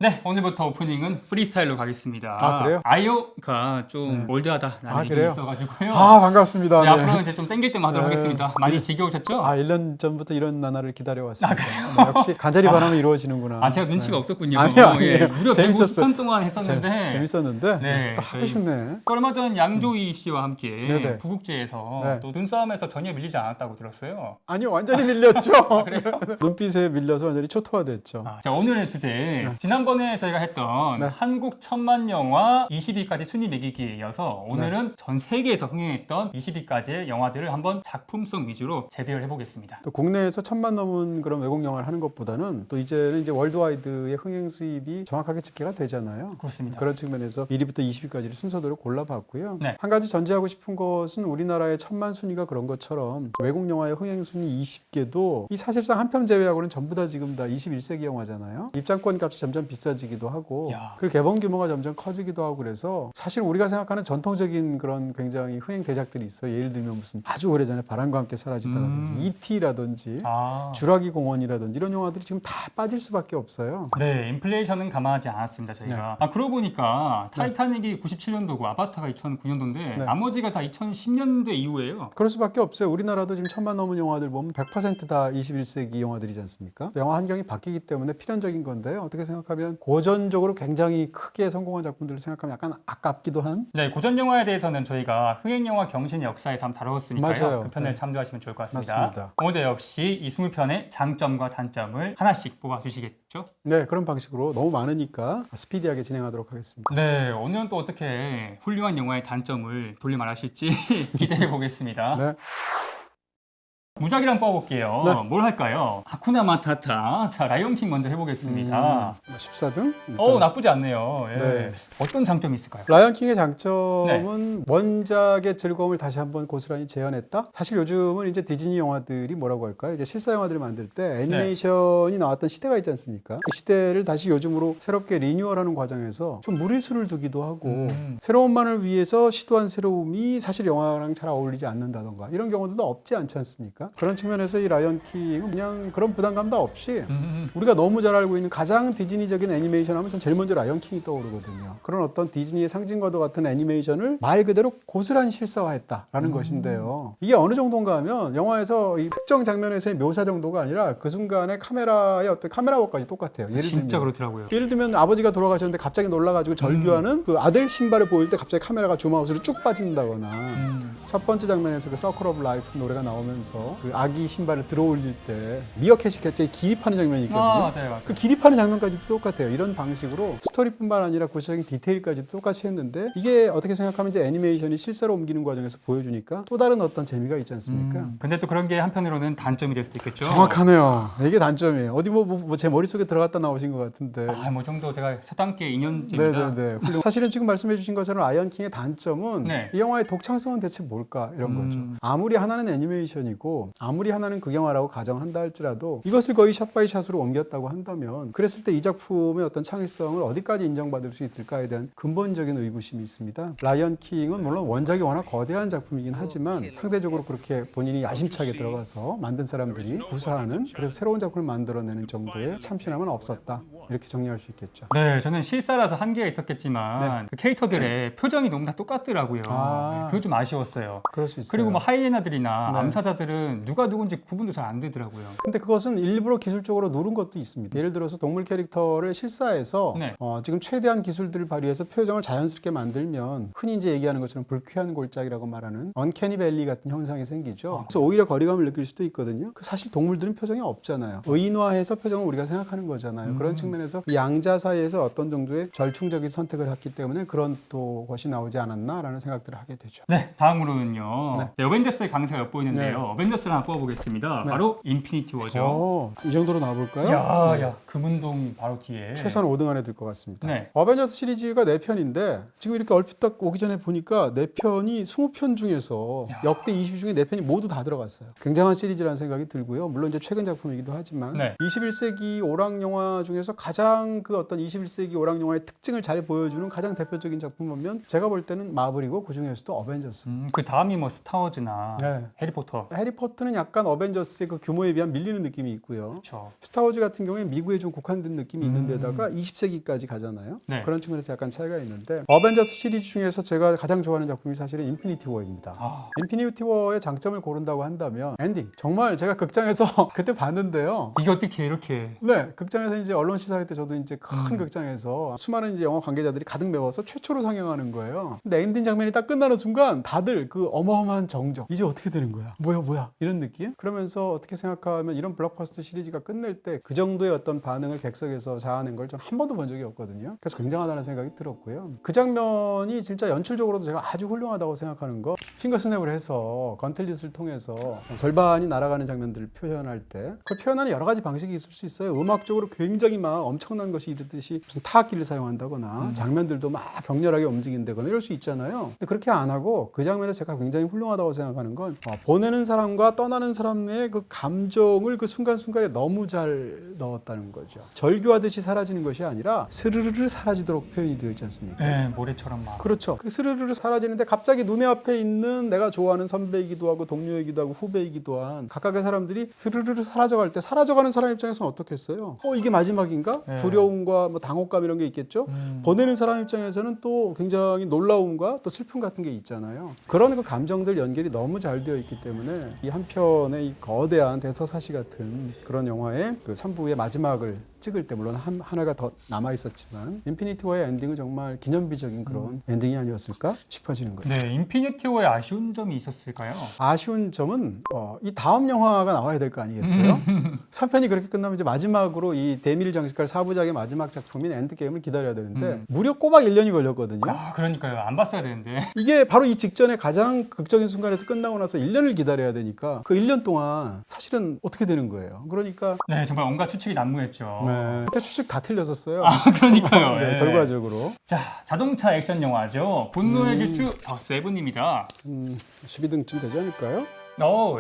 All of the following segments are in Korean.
네, 오늘부터 오프닝은 프리스타일로 가겠습니다. 아, 그래요? 아이오가 좀 올드하다라는 얘기 그래요? 있어가지고요. 아, 반갑습니다. 네, 네. 앞으로 이제 좀 땡길 때만 하도록 하겠습니다. 많이 지겨우셨죠? 1년 전부터 이런 나날을 기다려왔습니다. 네, 역시 간절히 바라면 이루어지는구나. 제가 눈치가 없었군요. 아니요. 예, 무려 재밌었어요. 150편 동안 했었는데 재밌었는데 네, 또 하고 저희 싶네. 얼마 전 양조희 씨와 함께 네네. 부국제에서 네. 또 눈싸움에서 전혀 밀리지 않았다고 들었어요. 아니요, 완전히 밀렸죠. 그래요? 눈빛에 밀려서 완전히 초토화됐죠. 자, 오늘의 주제. 지난번에 저희가 했던 네. 한국 천만 영화 20위까지 순위 매기기에 이어서 오늘은 전 세계에서 흥행했던 20위까지의 영화들을 한번 작품성 위주로 재배열해 보겠습니다. 또 국내에서 1000만 넘은 그런 외국 영화를 하는 것보다는 또 이제는 이제 월드와이드의 흥행 수입이 정확하게 집계가 되잖아요. 그렇습니다. 그런 측면에서 1위부터 20위까지를 순서대로 골라봤고요. 네. 한 가지 전제하고 싶은 것은 우리나라의 1000만 순위가 그런 것처럼 외국 영화의 흥행 순위 20개도 이 사실상 한 편 제외하고는 전부 다 지금 다 21세기 영화잖아요. 입장권 값이 점점 비싸지기도 하고 야. 그리고 개봉 규모가 점점 커지기도 하고 그래서 사실 우리가 생각하는 전통적인 그런 굉장히 흥행 대작들이 있어요. 예를 들면 무슨 아주 오래전에 바람과 함께 사라지다라든지 E.T.라든지 주라기 공원이라든지 이런 영화들이 지금 다 빠질 수밖에 없어요. 네, 인플레이션은 감안하지 않았습니다, 저희가. 그러고 보니까 타이타닉이 97년도고 아바타가 2009년도인데 나머지가 다 2010년대 이후예요. 그럴 수밖에 없어요. 우리나라도 지금 1000만 넘은 영화들 보면 100%다 21세기 영화들이지 않습니까? 영화 환경이 바뀌기 때문에 필연적인 건데요. 어떻게 생각하면 고전적으로 굉장히 크게 성공한 작품들을 생각하면 약간 아깝기도 한. 네, 고전 영화에 대해서는 저희가 흥행 영화 경신의 역사에서 한번 다뤘으니까요. 맞아요. 그 편을 네. 참조하시면 좋을 것 같습니다. 맞습니다. 오늘도 역시 이 20편의 장점과 단점을 하나씩 뽑아 주시겠죠? 네, 그런 방식으로 너무 많으니까 스피디하게 진행하도록 하겠습니다. 네, 오늘은 또 어떻게 훌륭한 영화의 단점을 돌려 말하실지 기대해 보겠습니다. 네. 무작위랑 뽑아볼게요. 네. 뭘 할까요? 하쿠나 마타타. 자, 라이온킹 먼저 해보겠습니다. 14등? 나쁘지 않네요. 예. 네. 어떤 장점이 있을까요? 라이언킹의 장점은 원작의 즐거움을 다시 한번 고스란히 재현했다? 사실 요즘은 이제 디즈니 영화들이 뭐라고 할까요? 이제 실사 영화들을 만들 때 애니메이션이 나왔던 시대가 있지 않습니까? 그 시대를 다시 요즘으로 새롭게 리뉴얼하는 과정에서 좀 무리수를 두기도 하고 새로움만을 위해서 시도한 새로움이 사실 영화랑 잘 어울리지 않는다던가 이런 경우들도 없지 않지 않습니까? 그런 측면에서 이 라이언킹은 그냥 그런 부담감도 없이 우리가 너무 잘 알고 있는 가장 디즈니적인 애니메이션 하면 전 제일 먼저 라이언킹이 떠오르거든요. 그런 어떤 디즈니의 상징과도 같은 애니메이션을 말 그대로 고스란히 실사화했다라는 것인데요. 이게 어느 정도인가 하면 영화에서 이 특정 장면에서의 묘사 정도가 아니라 그 순간의 카메라의 어떤 카메라워까지 똑같아요. 예를 진짜 들면 그렇더라고요. 예를 들면 아버지가 돌아가셨는데 갑자기 놀라가지고 절규하는 그 아들 신발을 보일 때 갑자기 카메라가 줌아웃으로 쭉 빠진다거나 첫 번째 장면에서 그 서클 오브 라이프 노래가 나오면서 그 아기 신발을 들어올릴 때 미어캣이 갑자기 기립하는 장면이 있거든요. 맞아요. 그 기립하는 장면까지도 똑같아요. 이런 방식으로 스토리뿐만 아니라 구체적인 디테일까지도 똑같이 했는데 이게 어떻게 생각하면 이제 애니메이션이 실사로 옮기는 과정에서 보여주니까 또 다른 어떤 재미가 있지 않습니까? 근데 또 그런 게 한편으로는 단점이 될 수도 있겠죠. 정확하네요. 이게 단점이에요. 어디 제 머릿속에 들어갔다 나오신 것 같은데. 뭐 정도 제가 사단계 2년째입니다. 네네네. 사실은 지금 말씀해 주신 것처럼 아이언킹의 단점은 네. 이 영화의 독창성은 대체 뭘까 이런 거죠. 아무리 하나는 애니메이션이고 아무리 하나는 극영화라고 가정한다 할지라도 이것을 거의 샷바이샷으로 옮겼다고 한다면 그랬을 때 이 작품의 어떤 창의성을 어디까지 인정받을 수 있을까에 대한 근본적인 의구심이 있습니다. 라이언킹은 물론 원작이 워낙 거대한 작품이긴 하지만 상대적으로 그렇게 본인이 야심차게 들어가서 만든 사람들이 구사하는 그래서 새로운 작품을 만들어내는 정도의 참신함은 없었다. 이렇게 정리할 수 있겠죠. 네, 저는 실사라서 한계가 있었겠지만 그 캐릭터들의 표정이 너무 다 똑같더라고요. 그게 좀 아쉬웠어요. 그럴 수 있어요. 그리고 뭐 하이에나들이나 암사자들은 누가 누군지 구분도 잘 안 되더라고요. 근데 그것은 일부러 기술적으로 누른 것도 있습니다. 예를 들어서 동물 캐릭터를 실사해서 지금 최대한 기술들을 발휘해서 표정을 자연스럽게 만들면 흔히 이제 얘기하는 것처럼 불쾌한 골짜기라고 말하는 언캐니 밸리 같은 현상이 생기죠. 그래서 오히려 거리감을 느낄 수도 있거든요. 사실 동물들은 표정이 없잖아요. 의인화해서 표정을 우리가 생각하는 거잖아요. 그런 측면에서 양자 사이에서 어떤 정도의 절충적인 선택을 했기 때문에 그런 또 것이 나오지 않았나라는 생각들을 하게 되죠. 네, 다음으로는요. 어벤져스의 강세가 엿보이는데요. 어벤져스를 한번 뽑아보겠습니다. 바로 인피니티 워죠. 이 정도로 나와볼까요? 야, 금운동 바로 뒤에. 최소한 5등 안에 들 것 같습니다. 네. 어벤져스 시리즈가 4편인데 지금 이렇게 얼핏 딱 오기 전에 보니까 4편이 20편 중에서 역대 20 중에 4편이 모두 다 들어갔어요. 굉장한 시리즈라는 생각이 들고요. 물론 이제 최근 작품이기도 하지만 21세기 오락 영화 중에서 가장 그 어떤 21세기 오락 영화의 특징을 잘 보여주는 가장 대표적인 작품 보면 제가 볼 때는 마블이고 그 중에서도 어벤져스. 그 다음이 뭐 스타워즈나 해리포터. 플로트는 약간 어벤져스의 그 규모에 비하면 밀리는 느낌이 있고요. 그렇죠. 스타워즈 같은 경우에 미국에 좀 국한된 느낌이 있는 데다가 20세기까지 가잖아요. 네. 그런 측면에서 약간 차이가 있는데 어벤져스 시리즈 중에서 제가 가장 좋아하는 작품이 사실은 인피니티 워입니다. 아, 인피니티 워의 장점을 고른다고 한다면 엔딩. 정말 제가 극장에서 그때 봤는데요. 이게 어떻게 이렇게 네, 극장에서 이제 언론 시사회 때 저도 이제 큰 극장에서 수많은 이제 영화 관계자들이 가득 메워서 최초로 상영하는 거예요. 근데 엔딩 장면이 딱 끝나는 순간 다들 그 어마어마한 정적. 이제 어떻게 되는 거야? 뭐야? 이런 느낌? 그러면서 어떻게 생각하면 이런 블록버스터 시리즈가 끝낼 때 그 정도의 어떤 반응을 객석에서 자아낸 걸 전 한 번도 본 적이 없거든요. 그래서 굉장하다는 생각이 들었고요. 그 장면이 진짜 연출적으로도 제가 아주 훌륭하다고 생각하는 거 핑거스냅을 해서 건틀릿을 통해서 절반이 날아가는 장면들을 표현할 때 그 표현하는 여러 가지 방식이 있을 수 있어요. 음악적으로 굉장히 막 엄청난 것이 이르듯이 무슨 타악기를 사용한다거나 장면들도 막 격렬하게 움직인다거나 이럴 수 있잖아요. 근데 그렇게 안 하고 그 장면에서 제가 굉장히 훌륭하다고 생각하는 건 보내는 사람과 떠나는 사람의 그 감정을 그 순간순간에 너무 잘 넣었다는 거죠. 절규하듯이 사라지는 것이 아니라 스르르르 사라지도록 표현이 되어 있지 않습니까? 네, 모래처럼 막. 그렇죠. 그 스르르르 사라지는데 갑자기 눈에 앞에 있는 내가 좋아하는 선배이기도 하고 동료이기도 하고 후배이기도 한 각각의 사람들이 스르르르 사라져갈 때 사라져가는 사람 입장에서는 어떻겠어요? 이게 마지막인가? 네. 두려움과 뭐 당혹감 이런 게 있겠죠? 보내는 사람 입장에서는 또 굉장히 놀라움과 또 슬픔 같은 게 있잖아요. 그런 그 감정들 연결이 너무 잘 되어 있기 때문에 이 한 편의 이 거대한 대서사시 같은 그런 영화의 그 3부의 마지막을 찍을 때 물론 하나가 더 남아 있었지만 인피니티 워의 엔딩은 정말 기념비적인 그런 엔딩이 아니었을까 싶어지는 거예요. 네, 인피니티 워에 아쉬운 점이 있었을까요? 아쉬운 점은 이 다음 영화가 나와야 될 거 아니겠어요? 3편이 그렇게 끝나면 이제 마지막으로 이 대미를 장식할 4부작의 마지막 작품인 엔드게임을 기다려야 되는데 무려 꼬박 1년이 걸렸거든요. 아, 그러니까요. 안 봤어야 되는데. 이게 바로 이 직전에 가장 극적인 순간에서 끝나고 나서 1년을 기다려야 되니까 그 1년 동안 사실은 어떻게 되는 거예요. 그러니까 네, 정말 온갖 추측이 난무했죠. 그때 추측 다 틀렸었어요. 그러니까요. 네, 네. 결과적으로. 자, 자동차 액션 영화죠. 분노의 질주 더 세븐입니다. 12등쯤 되지 않을까요?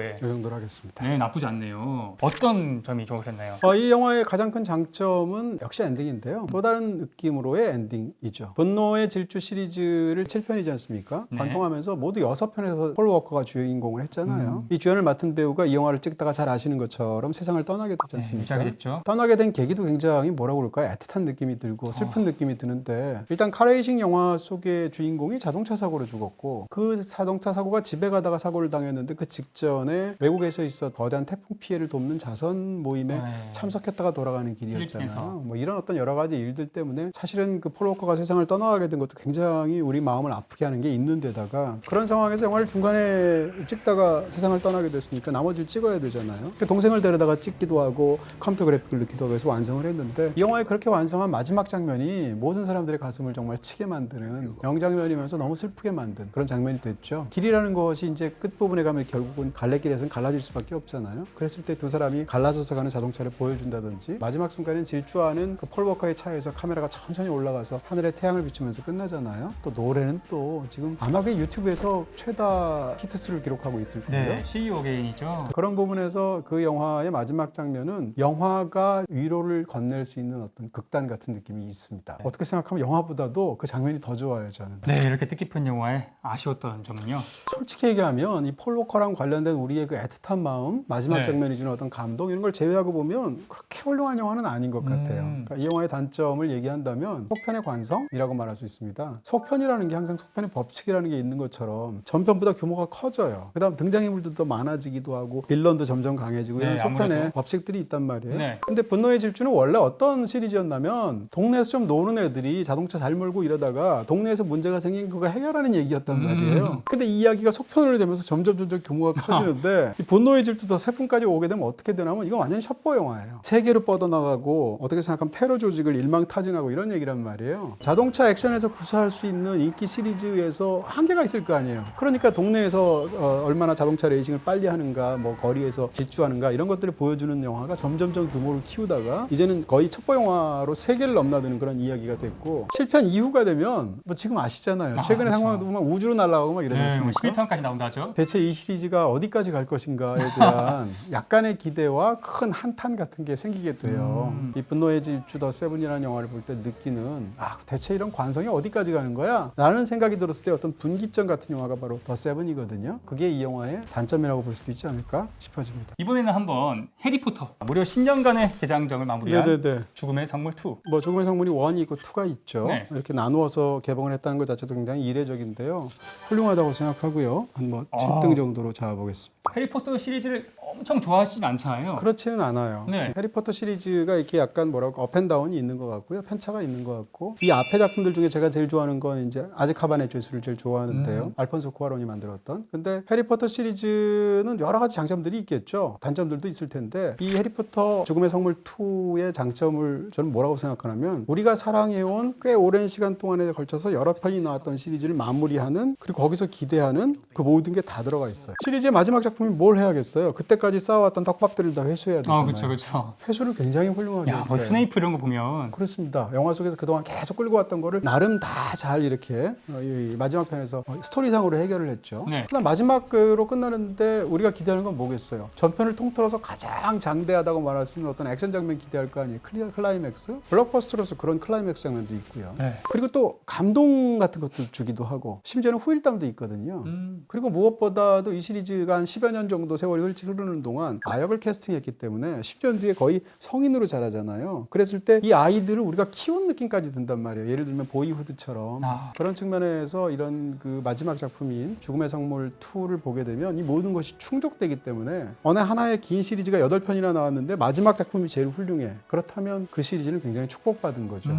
예. 이 정도로 하겠습니다. 네, 나쁘지 않네요. 어떤 점이 좋으셨나요? 이 영화의 가장 큰 장점은 역시 엔딩인데요. 또 다른 느낌으로의 엔딩이죠. 분노의 질주 시리즈를 7편이지 않습니까? 네. 관통하면서 모두 6편에서 폴 워커가 주인공을 했잖아요. 이 주연을 맡은 배우가 이 영화를 찍다가 잘 아시는 것처럼 세상을 떠나게 됐지 않습니까? 유지하게 됐죠. 떠나게 된 계기도 굉장히 뭐라고 그럴까요? 애틋한 느낌이 들고 슬픈 느낌이 드는데 일단 카레이싱 영화 속의 주인공이 자동차 사고로 죽었고 그 자동차 사고가 집에 가다가 사고를 당했는데 그 직전에 외국에서 있어 거대한 태풍 피해를 돕는 자선 모임에 참석했다가 돌아가는 길이었잖아요. 필리핀에서. 뭐 이런 어떤 여러 가지 일들 때문에 사실은 그 폴 워커가 세상을 떠나가게 된 것도 굉장히 우리 마음을 아프게 하는 게 있는 데다가 그런 상황에서 영화를 중간에 찍다가 세상을 떠나게 됐으니까 나머지를 찍어야 되잖아요. 그 동생을 데려다가 찍기도 하고 컴퓨터 그래픽을 넣기도 하고 해서 완성을 했는데 이 영화에 그렇게 완성한 마지막 장면이 모든 사람들의 가슴을 정말 치게 만드는 명장면이면서 너무 슬프게 만든 그런 장면이 됐죠. 길이라는 것이 이제 끝부분에 가면 결국은 갈래길에서는 갈라질 수밖에 없잖아요. 그랬을 때 두 사람이 갈라져서 가는 자동차를 보여준다든지 마지막 순간엔 질주하는 그 폴 워커의 차에서 카메라가 천천히 올라가서 하늘에 태양을 비추면서 끝나잖아요. 또 노래는 또 지금 아마 그 유튜브에서 최다 히트수를 기록하고 있을 거예요. 네, CEO 게인이죠. 그런 부분에서 그 영화의 마지막 장면은 영화가 위로를 건넬 수 있는 어떤 극단 같은 느낌이 있습니다. 어떻게 생각하면 영화보다도 그 장면이 더 좋아요, 저는. 네, 이렇게 뜻깊은 영화에 아쉬웠던 점은요. 솔직히 얘기하면 이 폴 워커랑 관련된 우리의 그 애틋한 마음, 마지막 네. 장면이 주는 어떤 감동 이런 걸 제외하고 보면 그렇게 훌륭한 영화는 아닌 것 같아요. 그러니까 이 영화의 단점을 얘기한다면 속편의 관성이라고 말할 수 있습니다. 속편이라는 게 항상 속편의 법칙이라는 게 있는 것처럼 전편보다 규모가 커져요. 그다음 등장인물도 더 많아지기도 하고 빌런도 점점 강해지고 네, 이런 속편의 아무래도. 법칙들이 있단 말이에요. 네. 근데 분노의 질주는 원래 어떤 시리즈였냐면 동네에서 좀 노는 애들이 자동차 잘 몰고 이러다가 동네에서 문제가 생긴 그거 해결하는 얘기였단 말이에요. 근데 이 이야기가 속편으로 되면서 점점 규모가 커지는데 이 분노의 질주 더 3편까지 오게 되면 어떻게 되냐면 이건 완전히 첩보 영화예요. 세계로 뻗어나가고 어떻게 생각하면 테러 조직을 일망타진하고 이런 얘기란 말이에요. 자동차 액션에서 구사할 수 있는 인기 시리즈에서 한계가 있을 거 아니에요. 그러니까 동네에서 얼마나 자동차 레이싱을 빨리 하는가 뭐 거리에서 질주하는가 이런 것들을 보여주는 영화가 점점점 규모를 키우다가 이제는 거의 첩보 영화로 세계를 넘나드는 그런 이야기가 됐고 7편 이후가 되면 뭐 지금 아시잖아요. 최근에 그렇죠. 상황도 보면 우주로 날아가고 막 이러지 네, 뭐 않습니까? 11편까지 나온다죠. 대체 이 시리즈가 시리즈가 어디까지 갈 것인가에 대한 약간의 기대와 큰 한탄 같은 게 생기게 돼요. 이 분노의 질주 더 세븐이라는 영화를 볼 때 느끼는 대체 이런 관성이 어디까지 가는 거야? 라는 생각이 들었을 때 어떤 분기점 같은 영화가 바로 더 세븐이거든요. 그게 이 영화의 단점이라고 볼 수도 있지 않을까 싶어집니다. 이번에는 한번 해리포터 무려 10년간의 대장정을 마무리한 네네네. 죽음의 성물 2. 뭐 죽음의 성문이 1이 있고 2가 있죠. 네. 이렇게 나누어서 개봉을 했다는 것 자체도 굉장히 이례적인데요. 훌륭하다고 생각하고요. 한 뭐 7등 정도로 잡아보겠습니다. 해리포터 시리즈를 엄청 좋아하시진 않잖아요. 그렇지는 않아요. 네. 해리포터 시리즈가 이렇게 약간 뭐라고 업앤다운이 있는 것 같고요. 편차가 있는 것 같고 이 앞에 작품들 중에 제가 제일 좋아하는 건 이제 아즈카반의 죄수를 제일 좋아하는데요. 알폰소 쿠아론이 만들었던. 근데 해리포터 시리즈는 여러 가지 장점들이 있겠죠. 단점들도 있을 텐데 이 해리포터 죽음의 성물 2의 장점을 저는 뭐라고 생각하냐면 우리가 사랑해온 꽤 오랜 시간 동안에 걸쳐서 여러 편이 나왔던 시리즈를 마무리하는 그리고 거기서 기대하는 그 모든 게 다 들어가 있어요. 시리즈의 마지막 작품이 뭘 해야겠어요? 그때까지 쌓아왔던 떡밥들을 다 회수해야 되잖아요. 그렇죠. 회수를 굉장히 훌륭하게 야, 했어요. 뭐 스네이프 이런 거 보면 그렇습니다. 영화 속에서 그동안 계속 끌고 왔던 거를 나름 다 잘 이렇게 이 마지막 편에서 스토리상으로 해결을 했죠. 네. 그다음 마지막으로 끝나는데 우리가 기대하는 건 뭐겠어요? 전편을 통틀어서 가장 장대하다고 말할 수 있는 어떤 액션 장면 기대할 거 아니에요. 클라이맥스? 블록버스터로서 그런 클라이맥스 장면도 있고요. 네. 그리고 또 감동 같은 것도 주기도 하고 심지어는 후일담도 있거든요. 그리고 무엇보다도 이 시리즈가 한 10여 년 정도 세월이 흐르는 동안 아역을 캐스팅했기 때문에 10년 뒤에 거의 성인으로 자라잖아요. 그랬을 때 이 아이들을 우리가 키운 느낌까지 든단 말이에요. 예를 들면 보이후드처럼 그런 측면에서 이런 그 마지막 작품인 죽음의 성물 2를 보게 되면 이 모든 것이 충족되기 때문에 어느 하나의 긴 시리즈가 8편이나 나왔는데 마지막 작품이 제일 훌륭해. 그렇다면 그 시리즈는 굉장히 축복받은 거죠.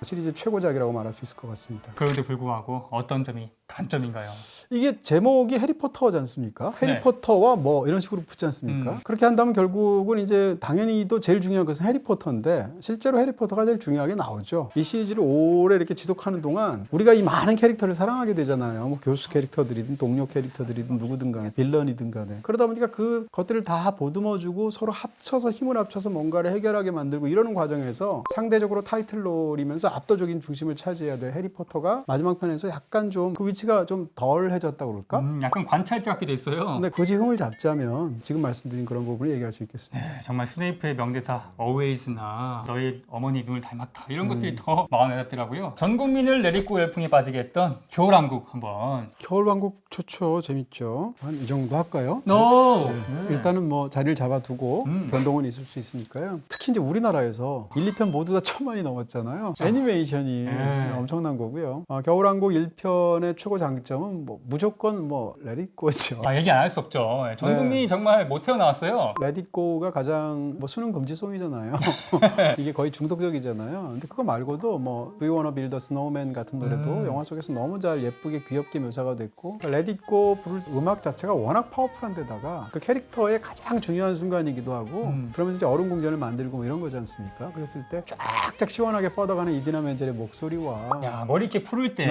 시리즈 최고작이라고 말할 수 있을 것 같습니다. 그런데 불구하고 어떤 점이 단점인가요? 이게 제목이 해리포터지 않습니까? 네. 해리포터와 뭐 이런 식으로 붙지 않습니까? 그렇게 한다면 결국은 이제 당연히 또 제일 중요한 것은 해리포터인데 실제로 해리포터가 제일 중요하게 나오죠. 이 시리즈를 오래 이렇게 지속하는 동안 우리가 이 많은 캐릭터를 사랑하게 되잖아요. 뭐 교수 캐릭터들이든 동료 캐릭터들이든 누구든 간에 빌런이든 간에 그러다 보니까 그 것들을 다 보듬어주고 서로 합쳐서 힘을 합쳐서 뭔가를 해결하게 만들고 이러는 과정에서 상대적으로 타이틀롤이면서 압도적인 중심을 차지해야 될 해리포터가 마지막 편에서 약간 좀 그 위치가 좀 덜해졌다고 그럴까? 약간 관찰자 같게 돼 있어요. 근데 굳이 흥을 잡자면 지금 말씀드린 그런 부분을 얘기할 수 있겠습니다. 네, 정말 스네이프의 명대사 always나 너의 어머니 눈을 닮았다 이런 것들이 더 마음에 닿더라고요. 전 국민을 내리고 열풍에 빠지게 했던 겨울왕국 한번. 겨울왕국 좋죠. 재밌죠. 한 이 정도 할까요? 일단은 뭐 자리를 잡아두고 변동은 있을 수 있으니까요. 특히 이제 우리나라에서 1, 2편 모두 다 1000만이 넘었잖아요. 애니메이션이 엄청난 거고요. 겨울왕국 1편의 최고 장점은 뭐 무조건 뭐 레딧고죠. 얘기 안 할 수 없죠. 전 국민이 정말 못 태어나왔어요. 레딧고가 가장 뭐 수능 금지송이잖아요. 이게 거의 중독적이잖아요. 근데 그거 말고도 뭐 Do You Wanna Build a Snowman 같은 노래도 영화 속에서 너무 잘 예쁘게 귀엽게 묘사가 됐고 레딧고 부를 음악 자체가 워낙 파워풀한 데다가 그 캐릭터의 가장 중요한 순간이기도 하고 그러면서 이제 얼음 궁전을 만들고 뭐 이런 거지 않습니까? 그랬을 때 쫙쫙 시원하게 뻗어가는 이디나 멘젤의 목소리와 야, 머리 이렇게 풀을 때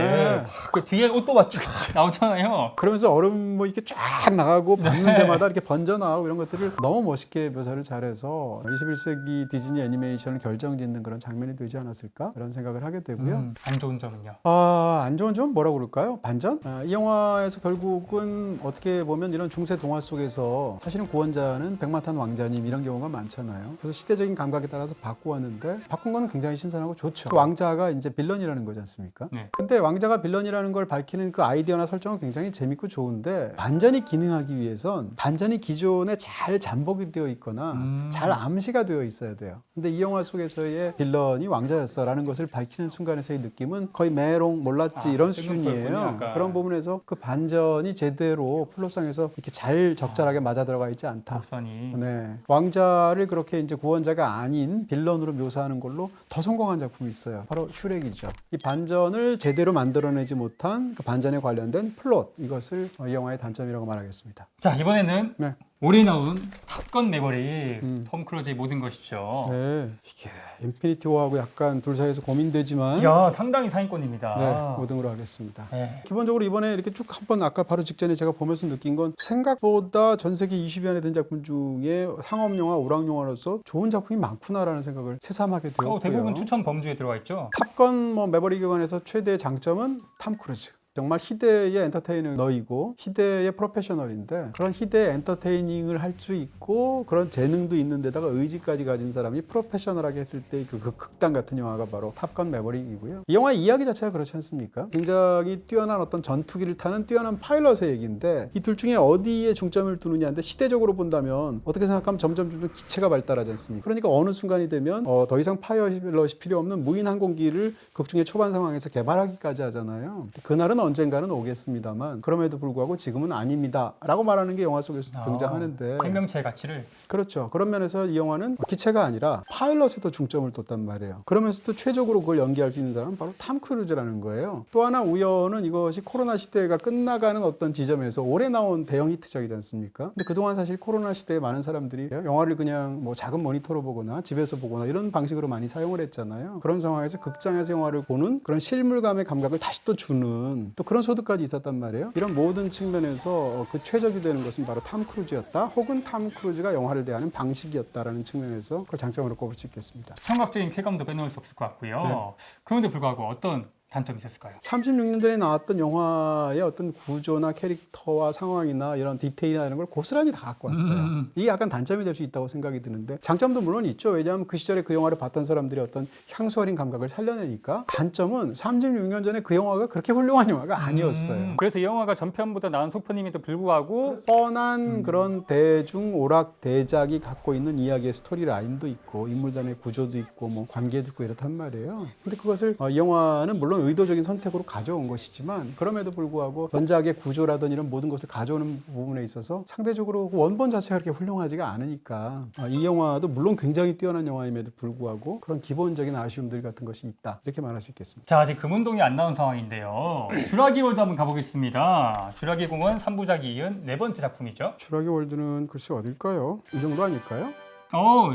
그 뒤에 옷도 맞추고 나오잖아요. 그러면서 얼음 뭐 이렇게 쫙 나가고 밟는 데마다 이렇게 번져 나오고 이런 것들을 너무 멋있게 묘사를 잘해서 21세기 디즈니 애니메이션을 결정짓는 그런 장면이 되지 않았을까? 그런 생각을 하게 되고요. 안 좋은 점은요? 안 좋은 점 뭐라고 그럴까요? 반전? 이 영화에서 결국은 어떻게 보면 이런 중세 동화 속에서 사실은 구원자는 백마탄 왕자님 이런 경우가 많잖아요. 그래서 시대적인 감각에 따라서 바꾸었는데 바꾼 건 굉장히 신선하고 좋죠. 그 왕자가 이제 빌런이라는 거지 않습니까? 네. 근데 왕자가 빌런이라는 걸 밝히는 그 아이디어나 설정은 굉장히 재밌고 좋은데 반전이 기능하기 위해선 반전이 기존에 잘 잠복이 되어 있거나 잘 암시가 되어 있어야 돼요. 근데 이 영화 속에서의 빌런이 왕자였어라는 것을 밝히는 순간에서의 느낌은 거의 메롱 몰랐지 이런 수준이에요. 그런 부분에서 그 반전이 제대로 플롯상에서 이렇게 잘 적절하게 맞아 들어가 있지 않다. 곡선이. 네. 왕자를 그렇게 이제 구원자가 아닌 빌런으로 묘사하는 걸로 더 성공한 작품이 있어요. 바로 슈렉이죠. 이 반전을 제대로 만들어내지 못한 그 반전에 관련된 플롯 이것을 이 영화의 단점이라고 말하겠습니다. 자, 이번에는 네. 올해 나온 탑건 매버릭, 톰 크루즈의 모든 것이죠. 네, 이게 인피니티 워하고 약간 둘 사이에서 고민되지만 이야, 상당히 상위권입니다. 네, 5등으로 하겠습니다. 네. 기본적으로 이번에 이렇게 쭉 한번 아까 바로 직전에 제가 보면서 느낀 건 생각보다 전 세계 20위 안에 든 작품 중에 상업영화, 오락영화로서 좋은 작품이 많구나라는 생각을 새삼하게 되었고요. 대부분 추천 범주에 들어가 있죠. 탑건 매버릭에 관해서 최대의 장점은 탐 크루즈. 정말 희대의 엔터테이너이고 희대의 프로페셔널인데 그런 희대의 엔터테이닝을 할 수 있고 그런 재능도 있는 데다가 의지까지 가진 사람이 프로페셔널하게 했을 때 그 극단 같은 영화가 바로 탑건 매버릭이고요. 이 영화의 이야기 자체가 그렇지 않습니까? 굉장히 뛰어난 어떤 전투기를 타는 뛰어난 파일럿의 얘기인데 이 둘 중에 어디에 중점을 두느냐인데 시대적으로 본다면 어떻게 생각하면 점점 기체가 발달하지 않습니까? 그러니까 어느 순간이 되면 더 이상 파일럿이 필요 없는 무인 항공기를 극중의 초반 상황에서 개발하기까지 하잖아요. 그날은 언젠가는 오겠습니다만 그럼에도 불구하고 지금은 아닙니다 라고 말하는 게 영화 속에서 등장하는데 생명체의 가치를 그렇죠. 그런 면에서 이 영화는 기체가 아니라 파일럿에도 중점을 뒀단 말이에요. 그러면서도 최적으로 그걸 연기할 수 있는 사람은 바로 탐 크루즈라는 거예요. 또 하나 우연은 이것이 코로나 시대가 끝나가는 어떤 지점에서 올해 나온 대형 히트작이지 않습니까? 근데 그동안 사실 코로나 시대에 많은 사람들이 영화를 그냥 뭐 작은 모니터로 보거나 집에서 보거나 이런 방식으로 많이 사용을 했잖아요. 그런 상황에서 극장에서 영화를 보는 그런 실물감의 감각을 다시 또 주는 또 그런 소득까지 있었단 말이에요. 이런 모든 측면에서 그 최적이 되는 것은 바로 탐 크루즈였다. 혹은 탐 크루즈가 영화를 대하는 방식이었다라는 측면에서 그걸 장점으로 꼽을 수 있겠습니다. 청각적인 쾌감도 빼놓을 수 없을 것 같고요. 네. 그런데 불구하고 어떤 단점이 있었을까요? 36년 전에 나왔던 영화의 어떤 구조나 캐릭터와 상황이나 이런 디테일이나 이런 걸 고스란히 다 갖고 왔어요. 이게 약간 단점이 될 수 있다고 생각이 드는데 장점도 물론 있죠. 왜냐하면 그 시절에 그 영화를 봤던 사람들이 어떤 향수 어린 감각을 살려내니까 단점은 36년 전에 그 영화가 그렇게 훌륭한 영화가 아니었어요. 그래서 이 영화가 전편보다 나은 속편임에도 불구하고 뻔한 그런 대중 오락 대작이 갖고 있는 이야기의 스토리 라인도 있고 인물단의 구조도 있고 뭐 관계도 있고 이렇단 말이에요. 근데 그것을 이 영화는 물론 의도적인 선택으로 가져온 것이지만 그럼에도 불구하고 전작의 구조라든 이런 모든 것을 가져오는 부분에 있어서 상대적으로 원본 자체가 그렇게 훌륭하지가 않으니까 이 영화도 물론 굉장히 뛰어난 영화임에도 불구하고 그런 기본적인 아쉬움들 같은 것이 있다 이렇게 말할 수 있겠습니다. 자, 아직 금운동이 안 나온 상황인데요. 주라기 월드 한번 가보겠습니다. 주라기 공원 3부작이 이은 네 번째 작품이죠. 주라기 월드는 글쎄 어딜까요? 이 정도 아닐까요?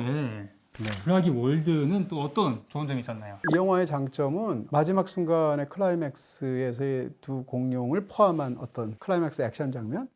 예. 네. 주라기 월드는 또 어떤 좋은 점이 있었나요? 이 영화의 장점은 마지막 순간의 클라이맥스에서의 두 공룡을 포함한 어떤 클라이맥스 액션 장면,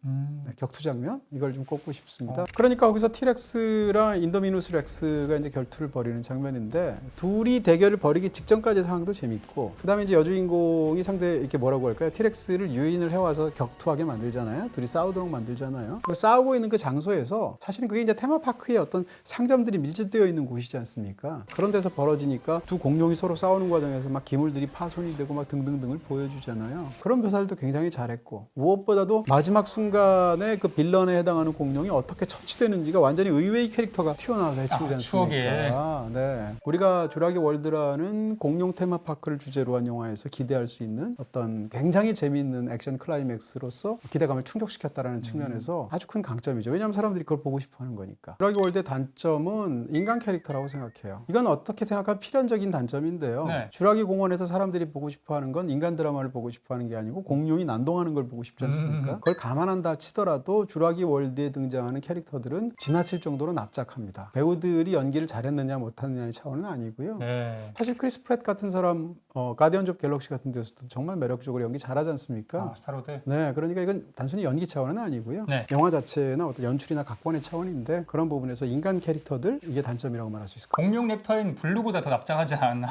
격투 장면 이걸 좀 꼽고 싶습니다. 그러니까 거기서 티렉스랑 인도미누스 렉스가 이제 결투를 벌이는 장면인데 둘이 대결을 벌이기 직전까지 상황도 재밌고 그다음에 이제 여주인공이 상대 이렇게 뭐라고 할까요? 티렉스를 유인을 해와서 격투하게 만들잖아요. 둘이 싸우도록 만들잖아요. 싸우고 있는 그 장소에서 사실은 그게 이제 테마파크의 어떤 상점들이 밀집되어 있는 곳이지 않습니까? 그런 데서 벌어지니까 두 공룡이 서로 싸우는 과정에서 막 기물들이 파손이 되고 막 등등등을 보여주잖아요. 그런 묘사들도 굉장히 잘했고 무엇보다도 마지막 순간에 그 빌런에 해당하는 공룡이 어떻게 처치되는지가 완전히 의외의 캐릭터가 튀어나와서 해치우지 않습니까? 네. 우리가 주라기 월드라는 공룡 테마파크를 주제로 한 영화에서 기대할 수 있는 어떤 굉장히 재미있는 액션 클라이맥스로서 기대감을 충족시켰다는 측면에서 아주 큰 강점이죠. 왜냐하면 사람들이 그걸 보고 싶어 하는 거니까. 주라기 월드의 단점은 인간 캐릭터라고 생각해요. 이건 어떻게 생각하면 필연적인 단점인데요. 네. 주라기 공원에서 사람들이 보고 싶어 하는 건 인간 드라마를 보고 싶어 하는 게 아니고 공룡이 난동하는 걸 보고 싶지 않습니까? 그걸 감안한다 치더라도 주라기 월드에 등장하는 캐릭터들은 지나칠 정도로 납작합니다. 배우들이 연기를 잘했느냐 못했느냐의 차원은 아니고요. 네. 사실 크리스 프렛 같은 사람 가디언즈 오브 갤럭시 같은 데서도 정말 매력적으로 연기 잘하지 않습니까? 스타로드. 네, 그러니까 이건 단순히 연기 차원은 아니고요. 네. 영화 자체나 어떤 연출이나 각본의 차원인데 그런 부분에서 인간 캐릭터들 이게 단점이라고 말할 수 있을 것 같아요. 공룡 랩터인 블루보다 더 납작하지 않나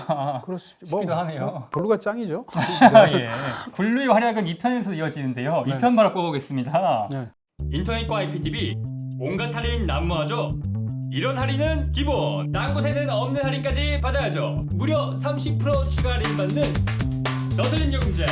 싶기도 하네요. 블루가 짱이죠. 예. 블루의 활약은 2편에서 이어지는데요. 네. 2편 바로 뽑아보겠습니다. 네. 인터넷과 IPTV 온갖 할인 난무하죠. 이런 할인은 기본, 딴 곳에는 없는 할인까지 받아야죠. 무려 30% 추가 할인 받는 너슬린 요금제.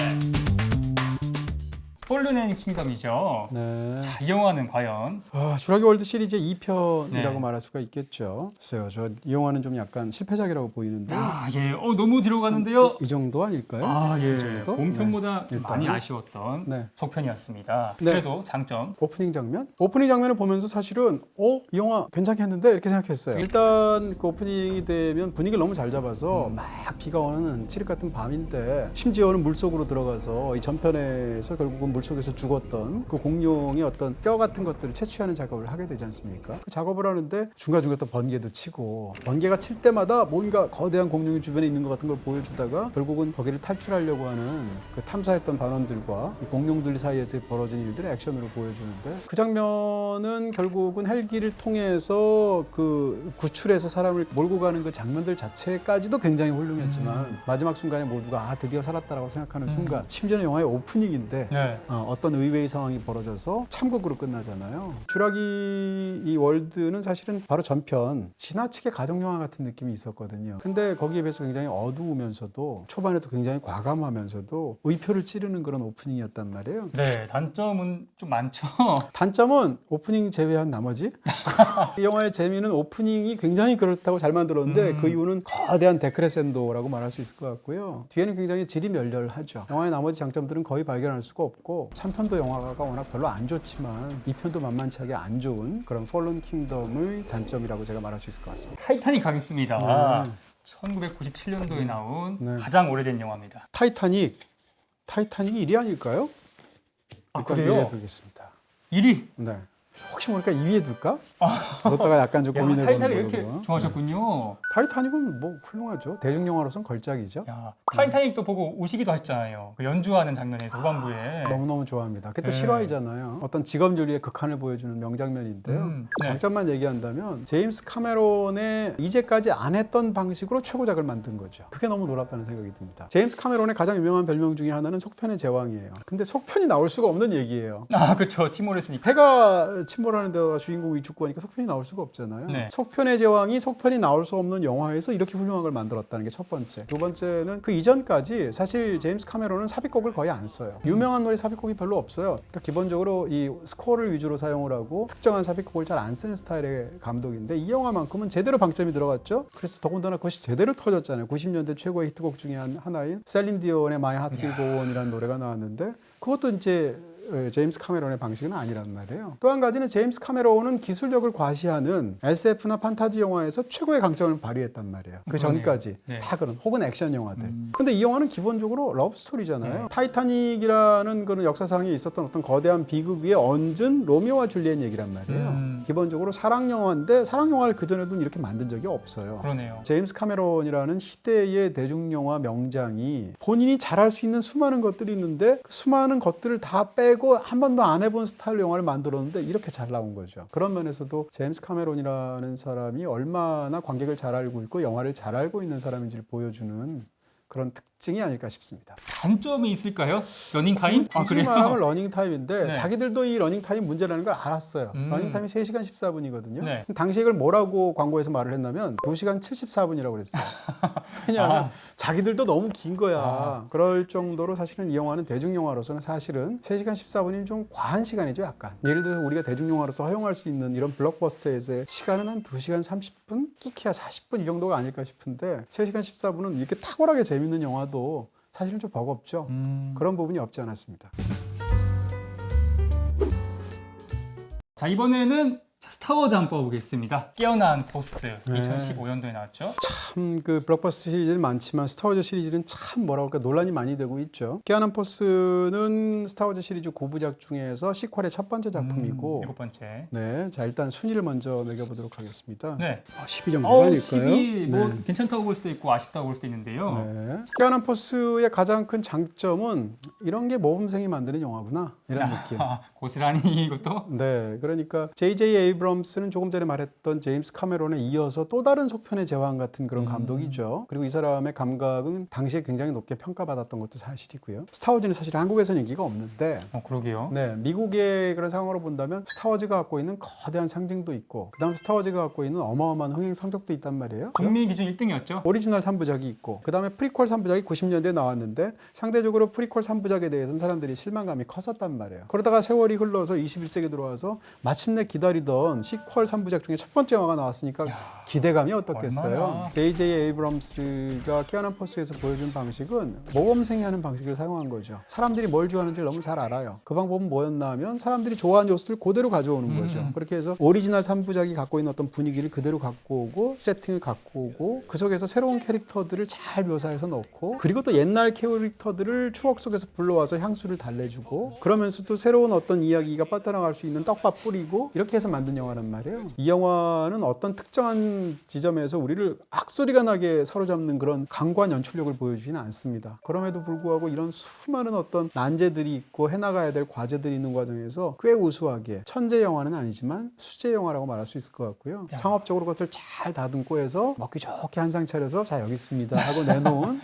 폴른 앤 킹덤이죠. 네. 자, 이 영화는 과연 주라기 월드 시리즈의 2편이라고 네. 말할 수가 있겠죠. 글쎄요, 저 이 영화는 좀 약간 실패작이라고 보이는데 예. 너무 뒤로 가는데요. 이 정도 아닐까요? 예. 이 정도? 본편보다 네. 많이 일단. 아쉬웠던 네. 속편이었습니다. 네. 그래도 장점. 오프닝 장면을 보면서 사실은 이 영화 괜찮겠는데 이렇게 생각했어요. 일단 그 오프닝이 되면 분위기를 너무 잘 잡아서 막 비가 오는 칠흑 같은 밤인데 심지어는 물속으로 들어가서 이 전편에서 결국은 물속에서 죽었던 그 공룡의 어떤 뼈 같은 것들을 채취하는 작업을 하게 되지 않습니까? 그 작업을 하는데 중간중간 또 번개도 치고 번개가 칠 때마다 뭔가 거대한 공룡이 주변에 있는 것 같은 걸 보여주다가 결국은 거기를 탈출하려고 하는 그 탐사했던 반원들과 이 공룡들 사이에서 벌어진 일들을 액션으로 보여주는데 그 장면은 결국은 헬기를 통해서 그 구출해서 사람을 몰고 가는 그 장면들 자체까지도 굉장히 훌륭했지만 마지막 순간에 모두가 드디어 살았다라고 생각하는 순간 심지어는 영화의 오프닝인데 네. 어떤 의외의 상황이 벌어져서 참극으로 끝나잖아요. 쥬라기 이 월드는 사실은 바로 전편 지나치게 가정영화 같은 느낌이 있었거든요. 근데 거기에 비해서 굉장히 어두우면서도 초반에도 굉장히 과감하면서도 의표를 찌르는 그런 오프닝이었단 말이에요. 네, 단점은 좀 많죠. 단점은 오프닝 제외한 나머지 이 영화의 재미는 오프닝이 굉장히 그렇다고 잘 만들었는데 그 이유는 거대한 데크레센도라고 말할 수 있을 것 같고요. 뒤에는 굉장히 질이 멸렬하죠. 영화의 나머지 장점들은 거의 발견할 수가 없고 3편도 영화가 워낙 별로 안 좋지만 2편도 만만치 않게 안 좋은 그런 폴런 킹덤의 단점이라고 제가 말할 수 있을 것 같습니다. 타이타닉 가겠습니다. 네. 1997년도에 나온 네. 가장 오래된 영화입니다. 타이타닉이 1위 아닐까요? 아, 일단 그래요? 1위에 두겠습니다. 1위. 네. 혹시 모르니까 2위에 둘까? 그러다가 약간 좀 고민해보는 타이타닉 이렇게 거고요. 좋아하셨군요. 타이타닉은 뭐 훌륭하죠. 대중영화로선 걸작이죠. 야, 타이타닉도 보고 우시기도 하셨잖아요. 그 연주하는 장면에서 후반부에. 너무너무 좋아합니다. 그게 또 네. 실화이잖아요. 어떤 직업윤리의 극한을 보여주는 명장면인데요. 네. 장점만 얘기한다면 제임스 카메론의 이제까지 안 했던 방식으로 최고작을 만든 거죠. 그게 너무 놀랍다는 생각이 듭니다. 제임스 카메론의 가장 유명한 별명 중에 하나는 속편의 제왕이에요. 근데 속편이 나올 수가 없는 얘기예요. 아, 그렇죠. 침몰했으니까. 해가 침몰하는 데가 주인공이 죽고 하니까 속편이 나올 수가 없잖아요. 네. 속편의 제왕이 속편이 나올 수 없는 영화에서 이렇게 훌륭한 걸 만들었다는 게 첫 번째. 두 번째는 그 이전까지 사실 제임스 카메론은 삽입곡을 거의 안 써요. 유명한 노래 삽입곡이 별로 없어요. 그러니까 기본적으로 이 스코어를 위주로 사용을 하고 특정한 삽입곡을 잘 안 쓰는 스타일의 감독인데 이 영화만큼은 제대로 방점이 들어갔죠. 그래서 더군다나 그것이 제대로 터졌잖아요. 90년대 최고의 히트곡 중에 하나인 셀린 디온의 My Heart Will Go On이라는 노래가 나왔는데 그것도 이제 제임스 카메론의 방식은 아니란 말이에요. 또 한 가지는 제임스 카메론은 기술력을 과시하는 SF나 판타지 영화에서 최고의 강점을 발휘했단 말이에요. 그 전까지 네. 다 그런 혹은 액션 영화들. 근데 이 영화는 기본적으로 러브 스토리잖아요. 네. 타이타닉이라는 그런 역사상에 있었던 어떤 거대한 비극 위에 얹은 로미오와 줄리엣 얘기란 말이에요. 기본적으로 사랑 영화인데 사랑 영화를 그 전에도 이렇게 만든 적이 없어요. 그러네요. 제임스 카메론이라는 시대의 대중영화 명장이 본인이 잘할 수 있는 수많은 것들이 있는데 그 수많은 것들을 다 빼고 한 번도 안 해본 스타일 영화를 만들었는데 이렇게 잘 나온 거죠. 그런 면에서도 제임스 카메론이라는 사람이 얼마나 관객을 잘 알고 있고 영화를 잘 알고 있는 사람인지를 보여주는 그런 특징이 아닐까 싶습니다. 단점이 있을까요? 러닝타임? 굳이 말하면 러닝타임인데 네. 자기들도 이 러닝타임 문제라는 걸 알았어요. 러닝타임이 3시간 14분이거든요. 네. 당시에 이걸 뭐라고 광고에서 말을 했냐면 2시간 74분이라고 그랬어요. 왜냐하면 자기들도 너무 긴 거야. 그럴 정도로 사실은 이 영화는 대중영화로서는 사실은 3시간 14분이 좀 과한 시간이죠. 약간. 예를 들어서 우리가 대중영화로서 허용할 수 있는 이런 블록버스터에서의 시간은 한 2시간 30분? 끼키야 40분 이 정도가 아닐까 싶은데 3시간 14분은 이렇게 탁월하게 재밌는 영화도 사실은 좀 버겁죠. 그런 부분이 없지 않았습니다. 자, 이번에는 스타워즈 한번 뽑아보겠습니다. 깨어난 포스. 네. 2015년도에 나왔죠. 참 그 블록버스터 시리즈는 많지만 스타워즈 시리즈는 참 뭐라 그럴까 논란이 많이 되고 있죠. 깨어난 포스는 스타워즈 시리즈 9부작 중에서 시퀄의 첫 번째 작품이고 7번째. 네, 자 일단 순위를 먼저 매겨보도록 하겠습니다. 네. 10위 정도가 아닐까요? 10위 뭐 네. 괜찮다고 볼 수도 있고 아쉽다고 볼 수도 있는데요. 네. 깨어난 포스의 가장 큰 장점은 이런 게 모범생이 만드는 영화구나 이런 느낌. 고스란히 이것도. 네, 그러니까 J.J. 에이브럼스는 조금 전에 말했던 제임스 카메론에 이어서 또 다른 속편의 제왕 같은 그런 감독이죠. 그리고 이 사람의 감각은 당시에 굉장히 높게 평가받았던 것도 사실이고요. 스타워즈는 사실 한국에서는 인기가 없는데 그러게요. 네, 미국의 그런 상황으로 본다면 스타워즈가 갖고 있는 거대한 상징도 있고 그다음 스타워즈가 갖고 있는 어마어마한 흥행 성적도 있단 말이에요. 국민 기준 1등이었죠. 오리지널 3부작이 있고 그다음에 프리퀄 3부작이 90년대에 나왔는데 상대적으로 프리퀄 3부작에 대해서는 사람들이 실망감이 컸었단 말이에요. 그러다가 세월이 흘러서 21세기 들어와서 마침내 기다리던 시퀄 3부작 중에 첫 번째 영화가 나왔으니까 기대감이 어떻겠어요? 얼마나. J.J. 에이브럼스가 깨어난 포스에서 보여준 방식은 모범생이 하는 방식을 사용한 거죠. 사람들이 뭘 좋아하는지 너무 잘 알아요. 그 방법은 뭐였나 하면 사람들이 좋아하는 요소를 그대로 가져오는 거죠. 그렇게 해서 오리지널 3부작이 갖고 있는 어떤 분위기를 그대로 갖고 오고 세팅을 갖고 오고 그 속에서 새로운 캐릭터들을 잘 묘사해서 넣고 그리고 또 옛날 캐릭터들을 추억 속에서 불러와서 향수를 달래주고 그러면서도 새로운 어떤 이야기가 빠져나갈 수 있는 떡밥 뿌리고 이렇게 해서 만든 영화란 말이에요. 이 영화는 어떤 특정한 지점에서 우리를 악소리가 나게 사로잡는 그런 강고한 연출력을 보여주지는 않습니다. 그럼에도 불구하고 이런 수많은 어떤 난제들이 있고 해나가야 될 과제들이 있는 과정에서 꽤 우수하게 천재 영화는 아니지만 수제 영화라고 말할 수 있을 것 같고요. 상업적으로 그것을 잘 다듬고 해서 먹기 좋게 한상 차려서 자 여기 있습니다 하고 내놓은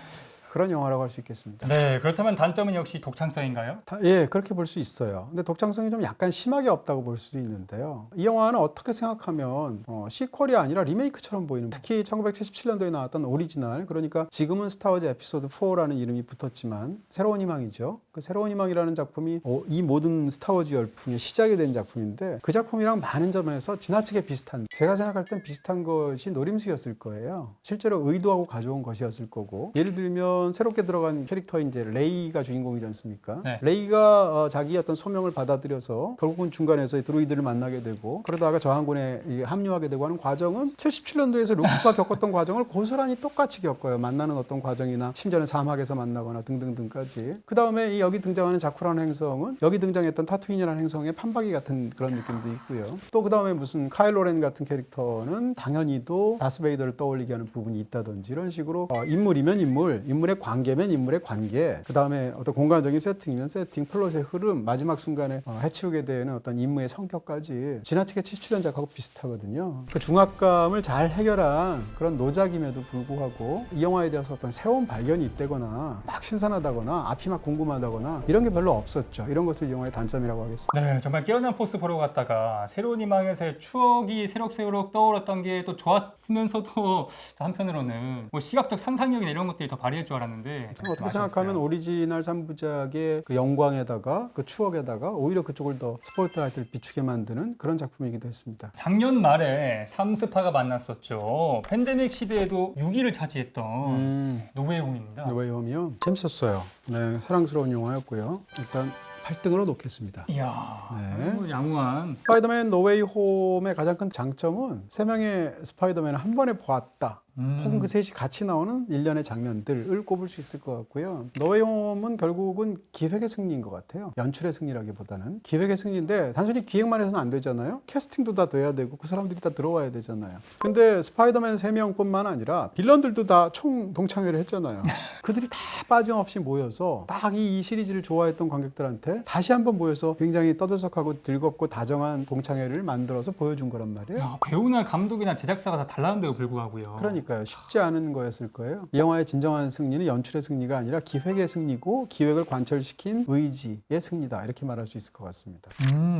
그런 영화라고 할 수 있겠습니다. 네, 그렇다면 단점은 역시 독창성인가요? 예, 그렇게 볼 수 있어요. 근데 독창성이 좀 약간 심하게 없다고 볼 수도 있는데요. 이 영화는 어떻게 생각하면 시퀄이 아니라 리메이크처럼 보이는 특히 1977년도에 나왔던 오리지널 그러니까 지금은 스타워즈 에피소드 4라는 이름이 붙었지만 새로운 희망이죠. 그 새로운 희망이라는 작품이 이 모든 스타워즈 열풍의 시작이 된 작품인데 그 작품이랑 많은 점에서 지나치게 비슷한 제가 생각할 땐 비슷한 것이 노림수였을 거예요. 실제로 의도하고 가져온 것이었을 거고 예를 들면 새롭게 들어간 캐릭터 이제 레이가 주인공이지 않습니까? 네. 레이가 자기 어떤 소명을 받아들여서 결국은 중간에서 드로이드를 만나게 되고 그러다가 저항군에 합류하게 되고 하는 과정은 77년도에서 루크가 겪었던 과정을 고스란히 똑같이 겪어요. 만나는 어떤 과정이나 심지어는 사막에서 만나거나 등등등까지. 그 다음에 여기 등장하는 자쿠라는 행성은 여기 등장했던 타투인이라는 행성의 판박이 같은 그런 느낌도 있고요. 또 그 다음에 무슨 카일로 렌 같은 캐릭터는 당연히도 다스베이더를 떠올리게 하는 부분이 있다든지 이런 식으로 인물이면 인물의 관계면 인물의 관계, 그 다음에 어떤 공간적인 세팅이면 세팅, 플롯의 흐름, 마지막 순간에 해치우게 되는 어떤 인물의 성격까지 지나치게 77년작하고 비슷하거든요. 그 중압감을 잘 해결한 그런 노작임에도 불구하고 이 영화에 대해서 어떤 새로운 발견이 있다거나 막 신선하다거나 앞이 막 궁금하다거나 이런 게 별로 없었죠. 이런 것을 이 영화의 단점이라고 하겠습니다. 네, 정말 깨어난 포스 보러 갔다가 새로운 희망에서의 추억이 새록새록 떠올랐던 게 또 좋았으면서도 한편으로는 뭐 시각적 상상력이나 이런 것들이 더 발휘할 줄 알았는데 어떻게 생각하면 오리지널 3부작의 그 영광에다가 그 추억에다가 오히려 그쪽을 더 스포트라이트를 비추게 만드는 그런 작품이기도 했습니다. 작년 말에 3스파가 만났었죠. 팬데믹 시대에도 6위를 차지했던 노웨이홈입니다. 노웨이홈이요? 재밌었어요. 네, 사랑스러운 영화였고요. 일단 8등으로 놓겠습니다. 이야, 네. 양호한. 스파이더맨 노웨이홈의 가장 큰 장점은 3명의 스파이더맨을 한 번에 보았다. 혹은 그 셋이 같이 나오는 일련의 장면들을 꼽을 수 있을 것 같고요. 노웨이홈은 결국은 기획의 승리인 것 같아요. 연출의 승리라기보다는 기획의 승리인데 단순히 기획만 해서는 안 되잖아요. 캐스팅도 다 돼야 되고 그 사람들이 다 들어와야 되잖아요. 근데 스파이더맨 3명뿐만 아니라 빌런들도 다 총 동창회를 했잖아요. 그들이 다 빠짐없이 모여서 딱 이 시리즈를 좋아했던 관객들한테 다시 한번 모여서 굉장히 떠들썩하고 즐겁고 다정한 동창회를 만들어서 보여준 거란 말이에요. 야, 배우나 감독이나 제작사가 다 달랐는데도 불구하고요. 그러니까요. 쉽지 않은 거였을 거예요. 이 영화의 진정한 승리는 연출의 승리가 아니라 기획의 승리고 기획을 관철시킨 의지의 승리다. 이렇게 말할 수 있을 것 같습니다.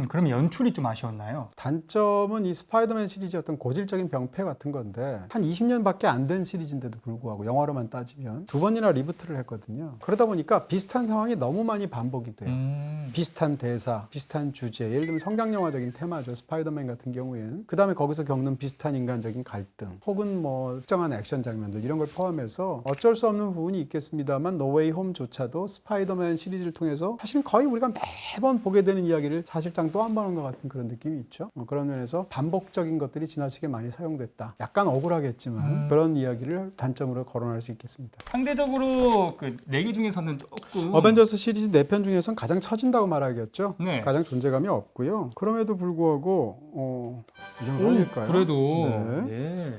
그럼 연출이 좀 아쉬웠나요? 단점은 이 스파이더맨 시리즈의 어떤 고질적인 병폐 같은 건데 한 20년밖에 안 된 시리즈인데도 불구하고 영화로만 따지면 2번이나 리부트를 했거든요. 그러다 보니까 비슷한 상황이 너무 많이 반복이 돼요. 비슷한 대사, 비슷한 주제, 예를 들면 성장영화적인 테마죠. 스파이더맨 같은 경우에는. 그 다음에 거기서 겪는 비슷한 인간적인 갈등 혹은 뭐 특정한 액션 장면들 이런 걸 포함해서 어쩔 수 없는 부분이 있겠습니다만 노웨이 홈조차도 스파이더맨 시리즈를 통해서 사실은 거의 우리가 매번 보게 되는 이야기를 사실상 또 한 번 한 것 같은 그런 느낌이 있죠. 그런 면에서 반복적인 것들이 지나치게 많이 사용됐다. 약간 억울하겠지만 그런 이야기를 단점으로 거론할 수 있겠습니다. 상대적으로 그 4개 중에서는 조금 어벤져스 시리즈 4편 중에서는 가장 처진다고 말하겠죠. 네. 가장 존재감이 없고요. 그럼에도 불구하고 이 정도 아닐까요? 그래도 네. 예.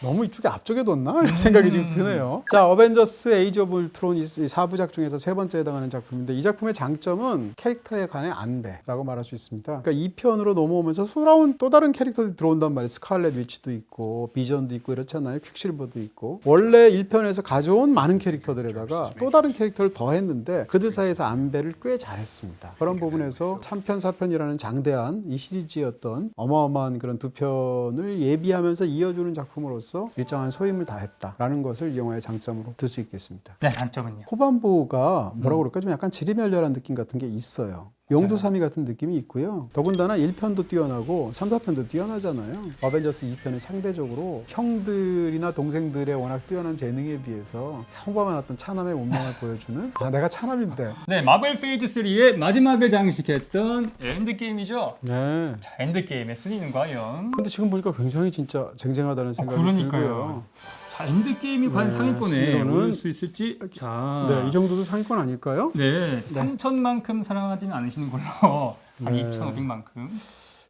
너무 이쪽에 앞쪽에 뒀나? 이런 생각이 좀 드네요. 자, 어벤져스 에이지 오브 울트론 이 4부작 중에서 세 번째에 해당하는 작품인데 이 작품의 장점은 캐릭터에 관한 안배라고 말할 수 있습니다. 그러니까 2편으로 넘어오면서 돌아온 또 다른 캐릭터들이 들어온단 말이에요. 스칼렛 위치도 있고 비전도 있고 이렇잖아요. 퀵실버도 있고. 원래 1편에서 가져온 많은 캐릭터들에다가 또 다른 캐릭터를 더했는데 그들 사이에서 안배를 꽤 잘했습니다. 그런 부분에서 3편, 4편이라는 장대한 이 시리즈의 어떤 어마어마한 그런 두 편을 예비하면서 이어주는 작품으로서 일정한 소임을 다했다라는 것을 이 영화의 장점으로 들 수 있겠습니다. 네, 단점은요. 후반부가 뭐라고 그럴까 좀 약간 지리멸렬한 느낌 같은 게 있어요. 용두삼이 같은 느낌이 있고요. 더군다나 1편도 뛰어나고 3, 4편도 뛰어나잖아요. 어벤져스 2편은 상대적으로 형들이나 동생들의 워낙 뛰어난 재능에 비해서 평범한 어떤 차남의 운명을 보여주는 내가 차남인데. 네, 마블 페이즈 3의 마지막을 장식했던 엔드게임이죠. 네. 자, 엔드게임의 순위는 과연? 근데 지금 보니까 굉장히 진짜 쟁쟁하다는 생각이 들고요. 자, 엔드게임이 과연 네, 상위권에 순위로는- 오를 수 있을지. 자, 네, 이 정도도 상위권 아닐까요? 네, 3천만큼 사랑하지는 않으시는 걸로 한 네. 2,500만큼.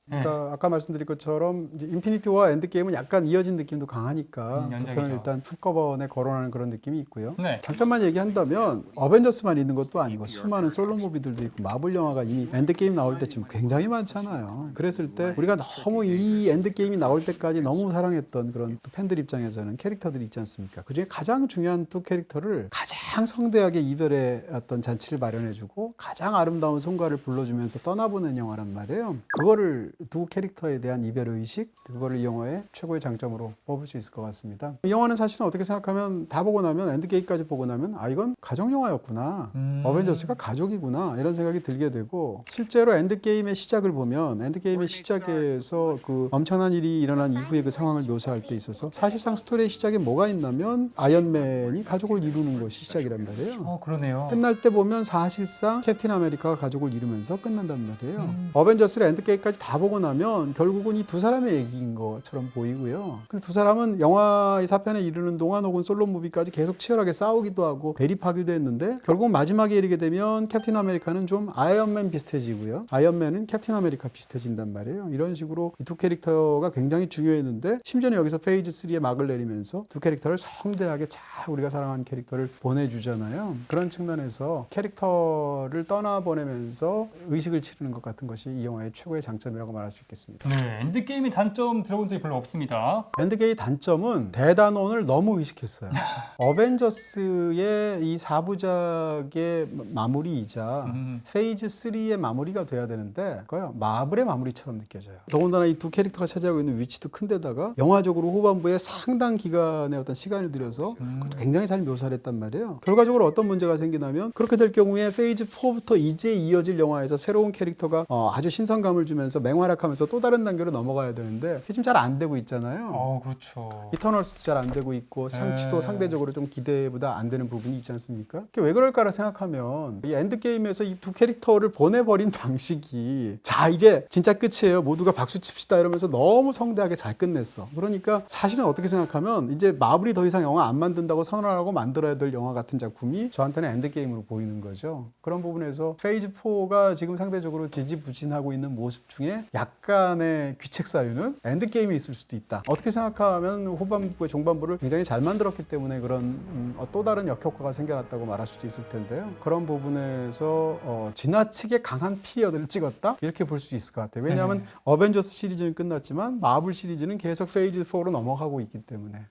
그러니까 아까 말씀드린 것처럼 이제 인피니티 워 엔드게임은 약간 이어진 느낌도 강하니까 두 연장이죠. 편을 일단 한꺼번에 거론하는 그런 느낌이 있고요. 네. 장점만 얘기한다면 어벤져스만 있는 것도 아니고 수많은 솔로 무비들도 있고 마블 영화가 이미 엔드게임 나올 때쯤 굉장히 많잖아요. 그랬을 때 우리가 너무 이 엔드게임이 나올 때까지 너무 사랑했던 그런 또 팬들 입장에서는 캐릭터들이 있지 않습니까? 그중에 가장 중요한 두 캐릭터를 가장 성대하게 이별의 어떤 잔치를 마련해주고 가장 아름다운 송가를 불러주면서 떠나보낸 영화란 말이에요. 그거를 두 캐릭터에 대한 이별 의식, 그거를 이 영화의 최고의 장점으로 뽑을 수 있을 것 같습니다. 이 영화는 사실은 어떻게 생각하면 다 보고 나면 엔드게임까지 보고 나면 이건 가족 영화였구나. 어벤져스가 가족이구나. 이런 생각이 들게 되고 실제로 엔드게임의 시작을 보면 엔드게임의 시작에서 그 엄청난 일이 일어난 이후의 그 상황을 묘사할 때 있어서 사실상 스토리의 시작에 뭐가 있냐면 아이언맨이 가족을 이루는 것이 시작이란 말이에요. 그러네요. 끝날 때 보면 사실상 캡틴 아메리카가 가족을 이루면서 끝난단 말이에요. 어벤져스를 엔드게임까지 다 보고 나면 결국은 이 두 사람의 얘기인 것처럼 보이고요. 근데 두 사람은 영화의 4편에 이르는 동안 혹은 솔로 무비까지 계속 치열하게 싸우기도 하고 대립하기도 했는데 결국 마지막에 이르게 되면 캡틴 아메리카는 좀 아이언맨 비슷해지고요. 아이언맨은 캡틴 아메리카 비슷해진단 말이에요. 이런 식으로 이 두 캐릭터가 굉장히 중요했는데 심지어는 여기서 페이지 3의 막을 내리면서 두 캐릭터를 성대하게 잘 우리가 사랑하는 캐릭터를 보내주잖아요. 그런 측면에서 캐릭터를 떠나보내면서 의식을 치르는 것 같은 것이 이 영화의 최고의 장점이라고 말할 수 있겠습니다. 네, 엔드게임의 단점 들어본 적이 별로 없습니다. 엔드게임 단점은 대단원을 너무 의식했어요. 어벤져스의 이 4부작의 마무리이자 페이즈 3의 마무리가 돼야 되는데 그거요 마블의 마무리처럼 느껴져요. 더군다나 이 두 캐릭터가 차지하고 있는 위치도 큰데다가 영화적으로 후반부에 상당 기간의 어떤 시간을 들여서 그것도 굉장히 잘 묘사를 했단 말이에요. 결과적으로 어떤 문제가 생기냐면 그렇게 될 경우에 페이즈 4부터 이제 이어질 영화에서 새로운 캐릭터가 아주 신선감을 주면서 맹활약하면서 또 다른 단계로 넘어가야 되는데 그게 지금 잘 안 되고 있잖아요. 그렇죠. 이터널스도 잘 안 되고 있고 상치도 상대적으로 좀 기대보다 안 되는 부분이 있지 않습니까? 그게 왜 그럴까라 생각하면 이 엔드게임에서 이 두 캐릭터를 보내버린 방식이 자 이제 진짜 끝이에요. 모두가 박수 칩시다 이러면서 너무 성대하게 잘 끝냈어. 그러니까 사실은 어떻게 생각하면 이제 마블이 더 이상 영화 안 만든다고 선언하고 만들어야 될 영화 같은 작품이 저한테는 엔드게임으로 보이는 거죠. 그런 부분에서 페이즈 4가 지금 상대적으로 지지부진하고 있는 모습 중에 약간의 귀책 사유는 엔드게임이 있을 수도 있다. 어떻게 생각하면 후반부의 종반부를 굉장히 잘 만들었기 때문에 그런 또 다른 역효과가 생겨났다고 말할 수도 있을 텐데요. 그런 부분에서 지나치게 강한 피리어드를 찍었다? 이렇게 볼 수 있을 것 같아요. 왜냐하면 어벤져스 시리즈는 끝났지만 마블 시리즈는 계속 페이즈 4로 넘어가고 있기 때문에.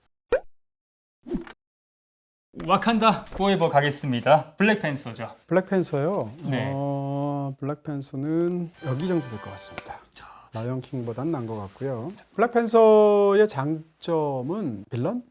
와칸다 포에버 가겠습니다. 블랙팬서죠. 블랙팬서요. 네. 블랙팬서는 여기 정도 될 것 같습니다. 라이언킹보단 난 것 같고요. 블랙팬서의 장점은 빌런?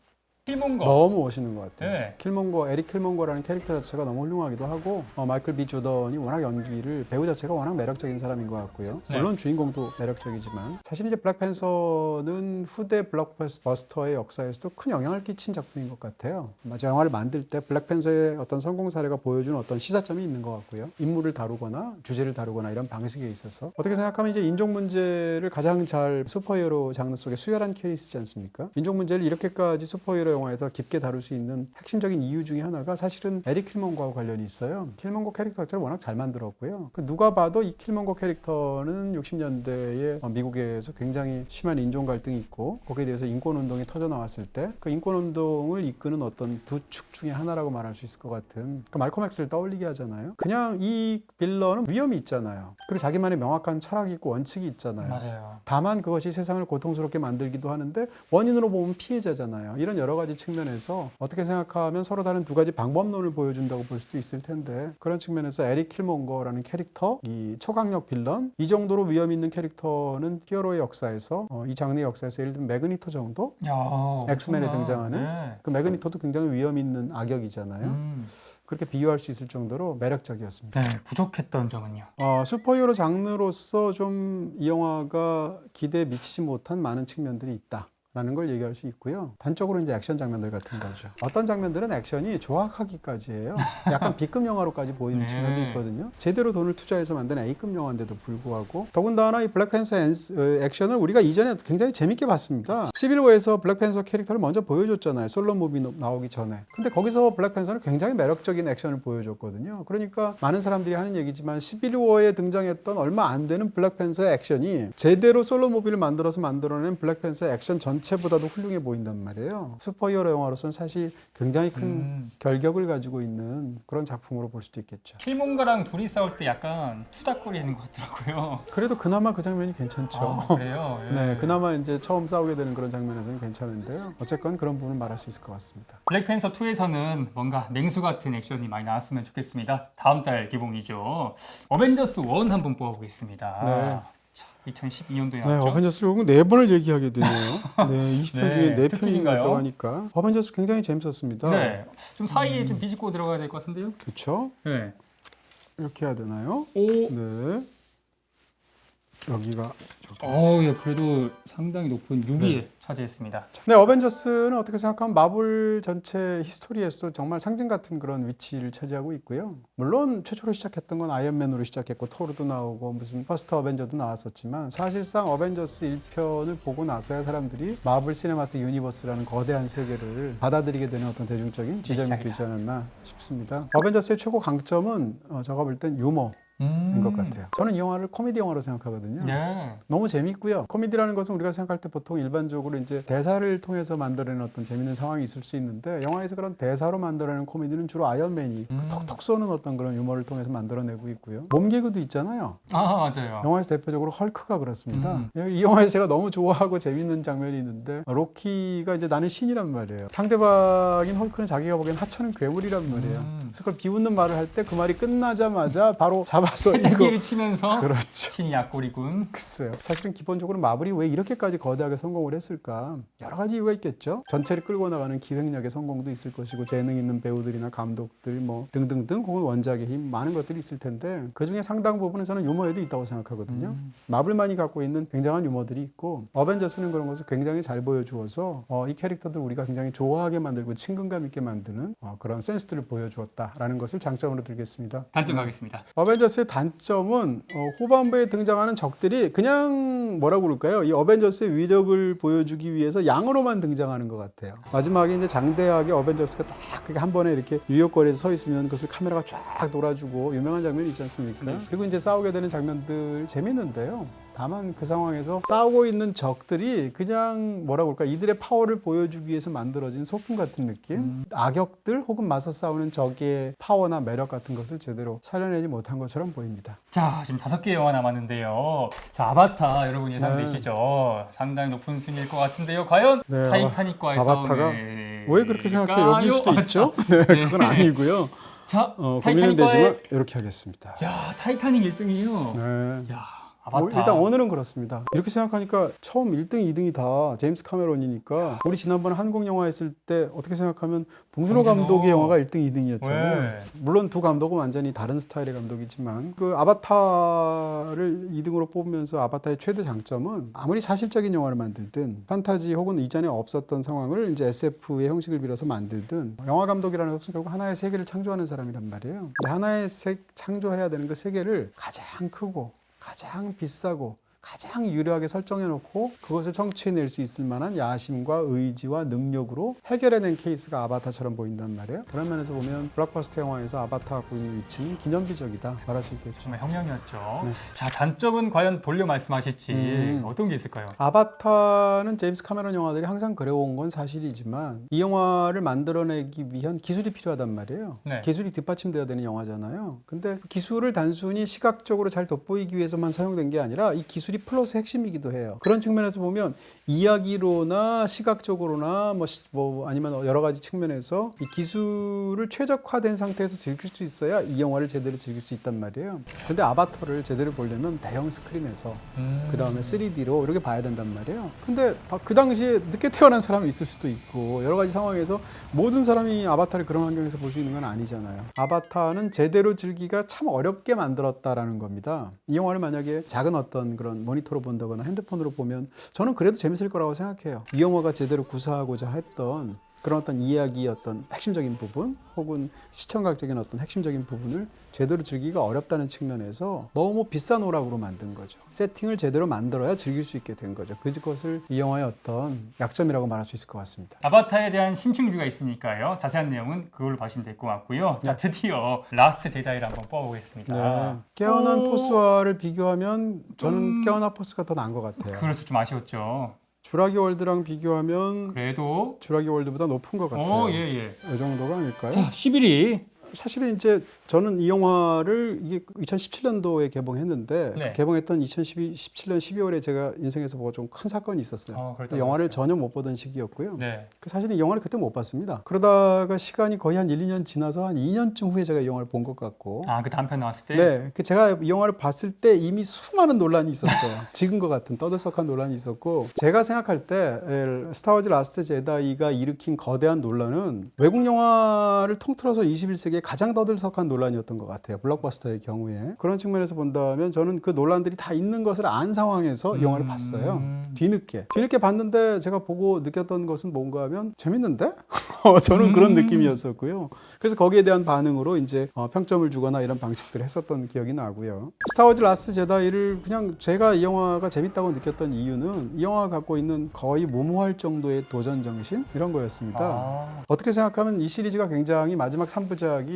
킬몬거. 너무 멋있는 것 같아요. 네. 킬몬거, 에릭 킬몬거라는 캐릭터 자체가 너무 훌륭하기도 하고 마이클 B 조던이 워낙 연기를 배우 자체가 워낙 매력적인 사람인 것 같고요. 네. 물론 주인공도 매력적이지만 사실 이제 블랙팬서는 후대 블록버스터의 역사에서도 큰 영향을 끼친 작품인 것 같아요. 마치 영화를 만들 때 블랙팬서의 어떤 성공 사례가 보여주는 어떤 시사점이 있는 것 같고요. 인물을 다루거나 주제를 다루거나 이런 방식에 있어서 어떻게 생각하면 이제 인종 문제를 가장 잘 슈퍼히어로 장르 속에 수혈한 케이스지 않습니까? 인종 문제를 이렇게까지 슈퍼히어로 영화에서 깊게 다룰 수 있는 핵심적인 이유 중에 하나가 사실은 에릭 킬먼거하고 관련이 있어요. 킬먼거 캐릭터 자체를 워낙 잘 만들었고요. 누가 봐도 이 킬먼거 캐릭터는 60년대에 미국에서 굉장히 심한 인종 갈등이 있고 거기에 대해서 인권운동이 터져 나왔을 때 그 인권운동을 이끄는 어떤 두 축 중에 하나라고 말할 수 있을 것 같은 그 말콤 X를 떠올리게 하잖아요. 그냥 이 빌런은 위험이 있잖아요. 그리고 자기만의 명확한 철학이 있고 원칙이 있잖아요. 맞아요. 다만 그것이 세상을 고통스럽게 만들기도 하는데 원인으로 보면 피해자잖아요. 이런 여러 가지 측면에서 어떻게 생각하면 서로 다른 두 가지 방법론을 보여준다고 볼 수도 있을 텐데 그런 측면에서 에릭 킬몬거라는 캐릭터, 이 초강력 빌런, 이 정도로 위험 있는 캐릭터는 히어로의 역사에서 이 장르의 역사에서 예를 들면 매그니토 정도? 야, 엑스맨에 엄청나. 등장하는 네. 그 매그니토도 굉장히 위험 있는 악역이잖아요. 그렇게 비유할 수 있을 정도로 매력적이었습니다. 네, 부족했던 점은요. 슈퍼히어로 장르로서 좀 이 영화가 기대에 미치지 못한 많은 측면들이 있다. 라는 걸 얘기할 수 있고요. 단적으로 이제 액션 장면들 같은 거죠. 어떤 장면들은 액션이 조악하기까지 해요. 약간 B급 영화로까지 보이는 네. 측면도 있거든요. 제대로 돈을 투자해서 만든 A급 영화인데도 불구하고 더군다나 이 블랙팬서 액션을 우리가 이전에 굉장히 재밌게 봤습니다. 시빌워에서 블랙팬서 캐릭터를 먼저 보여줬잖아요. 솔로 무비 나오기 전에. 근데 거기서 블랙팬서는 굉장히 매력적인 액션을 보여줬거든요. 그러니까 많은 사람들이 하는 얘기지만 시빌워에 등장했던 얼마 안 되는 블랙팬서의 액션이 제대로 솔로 무비를 만들어낸 블랙팬서의 액션 전체보다도 훌륭해 보인단 말이에요. 슈퍼히어로 영화로서는 사실 굉장히 큰 결격을 가지고 있는 그런 작품으로 볼 수도 있겠죠. 킬몬가랑 둘이 싸울 때 약간 투닥거리는 것 같더라고요. 그래도 그나마 그 장면이 괜찮죠. 그래요? 예. 네, 그나마 이제 처음 싸우게 되는 그런 장면에서는 괜찮은데요. 어쨌건 그런 부분을 말할 수 있을 것 같습니다. 블랙팬서 2에서는 뭔가 맹수 같은 액션이 많이 나왔으면 좋겠습니다. 다음 달 개봉이죠. 어벤져스 1 한번 뽑아보겠습니다. 네. 자, 2012년도에 네, 나왔죠. 어벤져스 결국 4번을 얘기하게 되네요. 네, 20편 네, 중에 4편이 특집인가요? 들어가니까. 어벤져스 굉장히 재밌었습니다. 네, 좀 사이에 좀 비집고 들어가야 될 것 같은데요. 그렇죠? 네. 이렇게 해야 되나요? 오, 네. 여기가 예, 그래도 상당히 높은 6위에 차지했습니다. 네, 어벤져스는 어떻게 생각하면 마블 전체 히스토리에서도 정말 상징 같은 그런 위치를 차지하고 있고요. 물론 최초로 시작했던 건 아이언맨으로 시작했고 토르도 나오고 무슨 퍼스트 어벤져도 나왔었지만 사실상 어벤져스 1편을 보고 나서야 사람들이 마블 시네마틱 유니버스라는 거대한 세계를 받아들이게 되는 어떤 대중적인 지점이 시작이다. 되지 않았나 싶습니다. 어벤져스의 최고 강점은 제가 볼 땐 유머인 것 같아요. 저는 이 영화를 코미디 영화로 생각하거든요. 네. 너무 재밌고요. 코미디라는 것은 우리가 생각할 때 보통 일반적으로 이제 대사를 통해서 만들어낸 어떤 재밌는 상황이 있을 수 있는데 영화에서 그런 대사로 만들어낸 코미디는 주로 아이언맨이 톡톡 쏘는 어떤 그런 유머를 통해서 만들어내고 있고요. 몸개그도 있잖아요. 맞아요. 영화에서 대표적으로 헐크가 그렇습니다. 이 영화에서 제가 너무 좋아하고 재밌는 장면이 있는데 로키가 이제 나는 신이란 말이에요. 상대방인 헐크는 자기가 보기엔 하찮은 괴물이란 말이에요. 그래서 그걸 비웃는 말을 할 때 그 말이 끝나자마자 바로 잡아서 이거 패기를 치면서 그렇죠. 신이 약골이군. 글쎄요. 사실은 기본적으로 마블이 왜 이렇게까지 거대하게 성공을 했을까? 여러 가지 이유가 있겠죠. 전체를 끌고 나가는 기획력의 성공도 있을 것이고 재능 있는 배우들이나 감독들 뭐 등등등 혹은 원작의 힘 많은 것들이 있을 텐데 그중에 상당 부분은 저는 유머에도 있다고 생각하거든요. 마블만이 갖고 있는 굉장한 유머들이 있고 어벤져스는 그런 것을 굉장히 잘 보여주어서 이 캐릭터들 우리가 굉장히 좋아하게 만들고 친근감 있게 만드는 그런 센스들을 보여주었다라는 것을 장점으로 들겠습니다. 단점 가겠습니다. 어벤져스의 단점은 후반부에 등장하는 적들이 그냥 뭐라고 그럴까요? 이 어벤져스의 위력을 보여주기 위해서 양으로만 등장하는 것 같아요. 마지막에 이제 장대하게 어벤져스가 딱 한 번에 이렇게 뉴욕거리에 서 있으면 그것을 카메라가 쫙 돌아주고 유명한 장면이 있지 않습니까? 그리고 이제 싸우게 되는 장면들 재밌는데요. 다만 그 상황에서 싸우고 있는 적들이 그냥 뭐라고 할까 이들의 파워를 보여주기 위해서 만들어진 소품 같은 느낌? 악역들 혹은 맞서 싸우는 적의 파워나 매력 같은 것을 제대로 살려내지 못한 것처럼 보입니다. 자, 지금 5개의 영화 남았는데요. 자, 아바타 여러분 예상되시죠? 상당히 높은 순위일 것 같은데요. 과연 네, 타이타닉과의 아바타가 싸움에 왜 그렇게 생각해요? 여기일 수도 있죠? 네, 그건 아니고요. 자, 고민은 되지만 이렇게 하겠습니다. 야, 타이타닉 1등이에요. 네. 야, 아바타. 일단 오늘은 그렇습니다. 이렇게 생각하니까 처음 1등, 2등이 다 제임스 카메론이니까 우리 지난번에 한국 영화 했을 때 어떻게 생각하면 봉준호 감독의 영화가 1등, 2등이었잖아요. 네. 물론 두 감독은 완전히 다른 스타일의 감독이지만 그 아바타를 2등으로 뽑으면서 아바타의 최대 장점은 아무리 사실적인 영화를 만들든 판타지 혹은 이전에 없었던 상황을 이제 SF의 형식을 빌어서 만들든 영화 감독이라는 것은 결국 하나의 세계를 창조하는 사람이란 말이에요. 근데 하나의 창조해야 되는 그 세계를 가장 크고 가장 비싸고 가장 유려하게 설정해놓고 그것을 청취해낼 수 있을 만한 야심과 의지와 능력으로 해결해낸 케이스가 아바타처럼 보인단 말이에요. 그런 면에서 보면 블록버스터 영화에서 아바타가 갖고 있는 위치는 기념비적이다 말할 수 있겠죠. 정말 혁명이었죠. 네. 자, 단점은 과연 돌려 말씀하실지 어떤 게 있을까요? 아바타는 제임스 카메론 영화들이 항상 그래온 건 사실이지만 이 영화를 만들어내기 위한 기술이 필요하단 말이에요. 네. 기술이 뒷받침돼야 되는 영화잖아요. 근데 그 기술을 단순히 시각적으로 잘 돋보이기 위해서만 사용된 게 아니라 이 기술이 기술이 플러스 핵심이기도 해요. 그런 측면에서 보면 이야기로나 시각적으로나 뭐 아니면 여러 가지 측면에서 이 기술을 최적화된 상태에서 즐길 수 있어야 이 영화를 제대로 즐길 수 있단 말이에요. 근데 아바타를 제대로 보려면 대형 스크린에서 그 다음에 3D로 이렇게 봐야 된단 말이에요. 근데 그 당시에 늦게 태어난 사람이 있을 수도 있고 여러 가지 상황에서 모든 사람이 아바타를 그런 환경에서 볼 수 있는 건 아니잖아요. 아바타는 제대로 즐기기가 참 어렵게 만들었다라는 겁니다. 이 영화를 만약에 작은 어떤 그런 모니터로 본다거나 핸드폰으로 보면 저는 그래도 재밌을 거라고 생각해요. 이 영화가 제대로 구사하고자 했던 그런 어떤 이야기의 어떤 핵심적인 부분 혹은 시청각적인 어떤 핵심적인 부분을 제대로 즐기기가 어렵다는 측면에서 너무 비싼 오락으로 만든 거죠. 세팅을 제대로 만들어야 즐길 수 있게 된 거죠. 그것을 이 영화의 어떤 약점이라고 말할 수 있을 것 같습니다. 아바타에 대한 심층 리뷰가 있으니까요. 자세한 내용은 그걸로 봐주시면 될 것 같고요. 자, 드디어 라스트 제다이를 한번 뽑아보겠습니다. 네. 깨어난 포스와를 비교하면 저는 깨어난 포스가 더 나은 것 같아요. 그래서 좀 아쉬웠죠. 주라기 월드랑 비교하면 그래도 주라기 월드보다 높은 것 같아요. 예. 이 정도가 아닐까요? 자, 11위. 사실은 이제 저는 이 영화를 이게 2017년도에 개봉했는데 네. 개봉했던 2017년 12월에 제가 인생에서 보고 좀 큰 사건이 있었어요. 그랬다고 영화를 했어요. 전혀 못 보던 시기였고요. 네. 사실 이 영화를 그때 못 봤습니다. 그러다가 시간이 거의 한 1, 2년 지나서 한 2년쯤 후에 제가 이 영화를 본 것 같고 그 다음 편 나왔을 때? 네, 제가 이 영화를 봤을 때 이미 수많은 논란이 있었어요. 지금 것 같은 떠들썩한 논란이 있었고 제가 생각할 때 스타워즈 라스트 제다이가 일으킨 거대한 논란은 외국 영화를 통틀어서 21세기에 가장 떠들썩한 논란이었던 것 같아요. 블록버스터의 경우에. 그런 측면에서 본다면 저는 그 논란들이 다 있는 것을 안 상황에서 이 영화를 봤어요. 뒤늦게 봤는데 제가 보고 느꼈던 것은 뭔가 하면 재밌는데? 저는 그런 느낌이었었고요. 그래서 거기에 대한 반응으로 이제 평점을 주거나 이런 방식들을 했었던 기억이 나고요. 스타워즈 라스트 제다이를 그냥 제가 이 영화가 재밌다고 느꼈던 이유는 이 영화가 갖고 있는 거의 무모할 정도의 도전 정신 이런 거였습니다. 어떻게 생각하면 이 시리즈가 굉장히 마지막 3부작이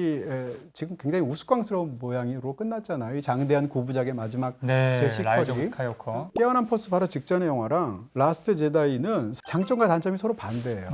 지금 굉장히 우스꽝스러운 모양으로 끝났잖아요. 이 장대한 9부작의 마지막 세 시퀄이. 라이즈 오브 스카이워커. 깨어난 포스 바로 직전의 영화랑 라스트 제다이는 장점과 단점이 서로 반대예요.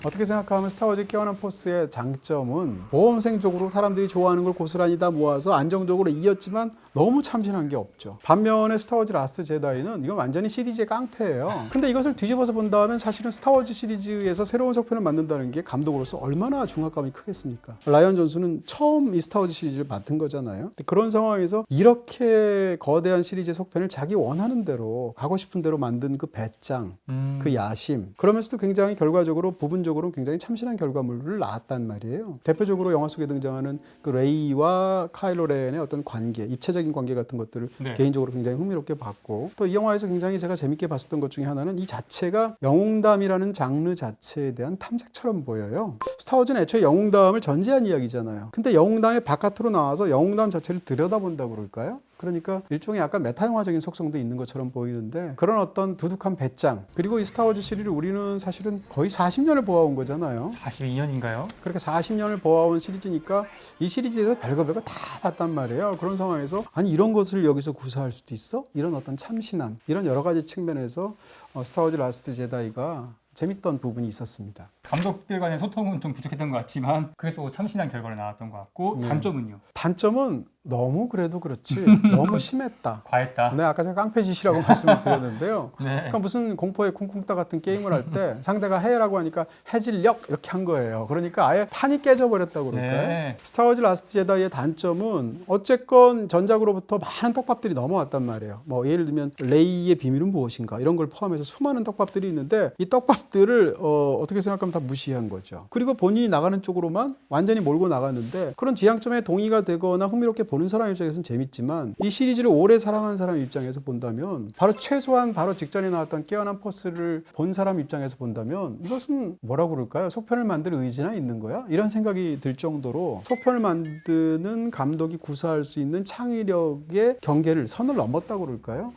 어떻게 생각하면 스타워즈 깨어난 포스의 장점은 모험생적으로 사람들이 좋아하는 걸 고스란히 다 모아서 안정적으로 이었지만 너무 참신한 게 없죠. 반면에 스타워즈 라스트 제다이는 이건 완전히 시리즈의 깡패예요. 근데 이것을 뒤집어서 본다면 사실은 스타워즈 시리즈에서 새로운 속편을 만든다는 게 감독으로서 얼마나 중압감이 크겠습니까? 라이언 존슨은 처음 이 스타워즈 시리즈를 맡은 거잖아요. 그런 상황에서 이렇게 거대한 시리즈의 속편을 자기 원하는 대로 가고 싶은 대로 만든 그 배짱, 그 야심, 그러면서도 굉장히 결과적으로 부분적으로 굉장히 참신한 결과물을 낳았단 말이에요. 대표적으로 영화 속에 등장하는 그 레이와 카일로 렌의 어떤 관계, 입체적인 관계 같은 것들을 개인적으로 굉장히 흥미롭게 봤고 또 이 영화에서 굉장히 제가 재밌게 봤었던 것 중에 하나는 이 자체가 영웅담이라는 장르 자체에 대한 탐색처럼 보여요. 스타워즈는 애초에 영웅담을 전제한 이야기잖아요. 근데 영웅담의 바깥으로 나와서 영웅담 자체를 들여다본다고 그럴까요? 그러니까 일종의 약간 메타영화적인 속성도 있는 것처럼 보이는데 그런 어떤 두둑한 배짱 그리고 이 스타워즈 시리즈를 우리는 사실은 거의 40년을 보아온 거잖아요. 42년인가요? 그렇게 40년을 보아온 시리즈니까 이 시리즈에서 별거 다 봤단 말이에요. 그런 상황에서 아니 이런 것을 여기서 구사할 수도 있어? 이런 어떤 참신함 이런 여러 가지 측면에서 스타워즈 라스트 제다이가 재밌던 부분이 있었습니다. 감독들 간의 소통은 좀 부족했던 것 같지만 그래도 참신한 결과를 나왔던 것 같고 단점은요? 단점은 너무 그래도 그렇지 너무 심했다. 과했다. 네, 아까 제가 깡패짓이라고 말씀을 드렸는데요. 네. 그러니까 무슨 공포의 쿵쿵따 같은 게임을 할 때 상대가 해라고 하니까 해질력 이렇게 한 거예요. 그러니까 아예 판이 깨져버렸다고 그럴까요? 네. 스타워즈 라스트 제다이의 단점은 어쨌건 전작으로부터 많은 떡밥들이 넘어왔단 말이에요. 뭐 예를 들면 레이의 비밀은 무엇인가 이런 걸 포함해서 수많은 떡밥들이 있는데 이 떡밥들을 어떻게 생각하면 다 무시한 거죠. 그리고 본인이 나가는 쪽으로만 완전히 몰고 나갔는데 그런 지향점에 동의가 되거나 흥미롭게 보는 사람 입장에서는 재밌지만 이 시리즈를 오래 사랑하는 사람 입장에서 본다면 바로 최소한 바로 직전에 나왔던 깨어난 포스를 본 사람 입장에서 본다면 이것은 뭐라고 그럴까요? 속편을 만들 의지나 있는 거야? 이런 생각이 들 정도로 속편을 만드는 감독이 구사할 수 있는 창의력의 경계를 선을 넘었다고 그럴까요?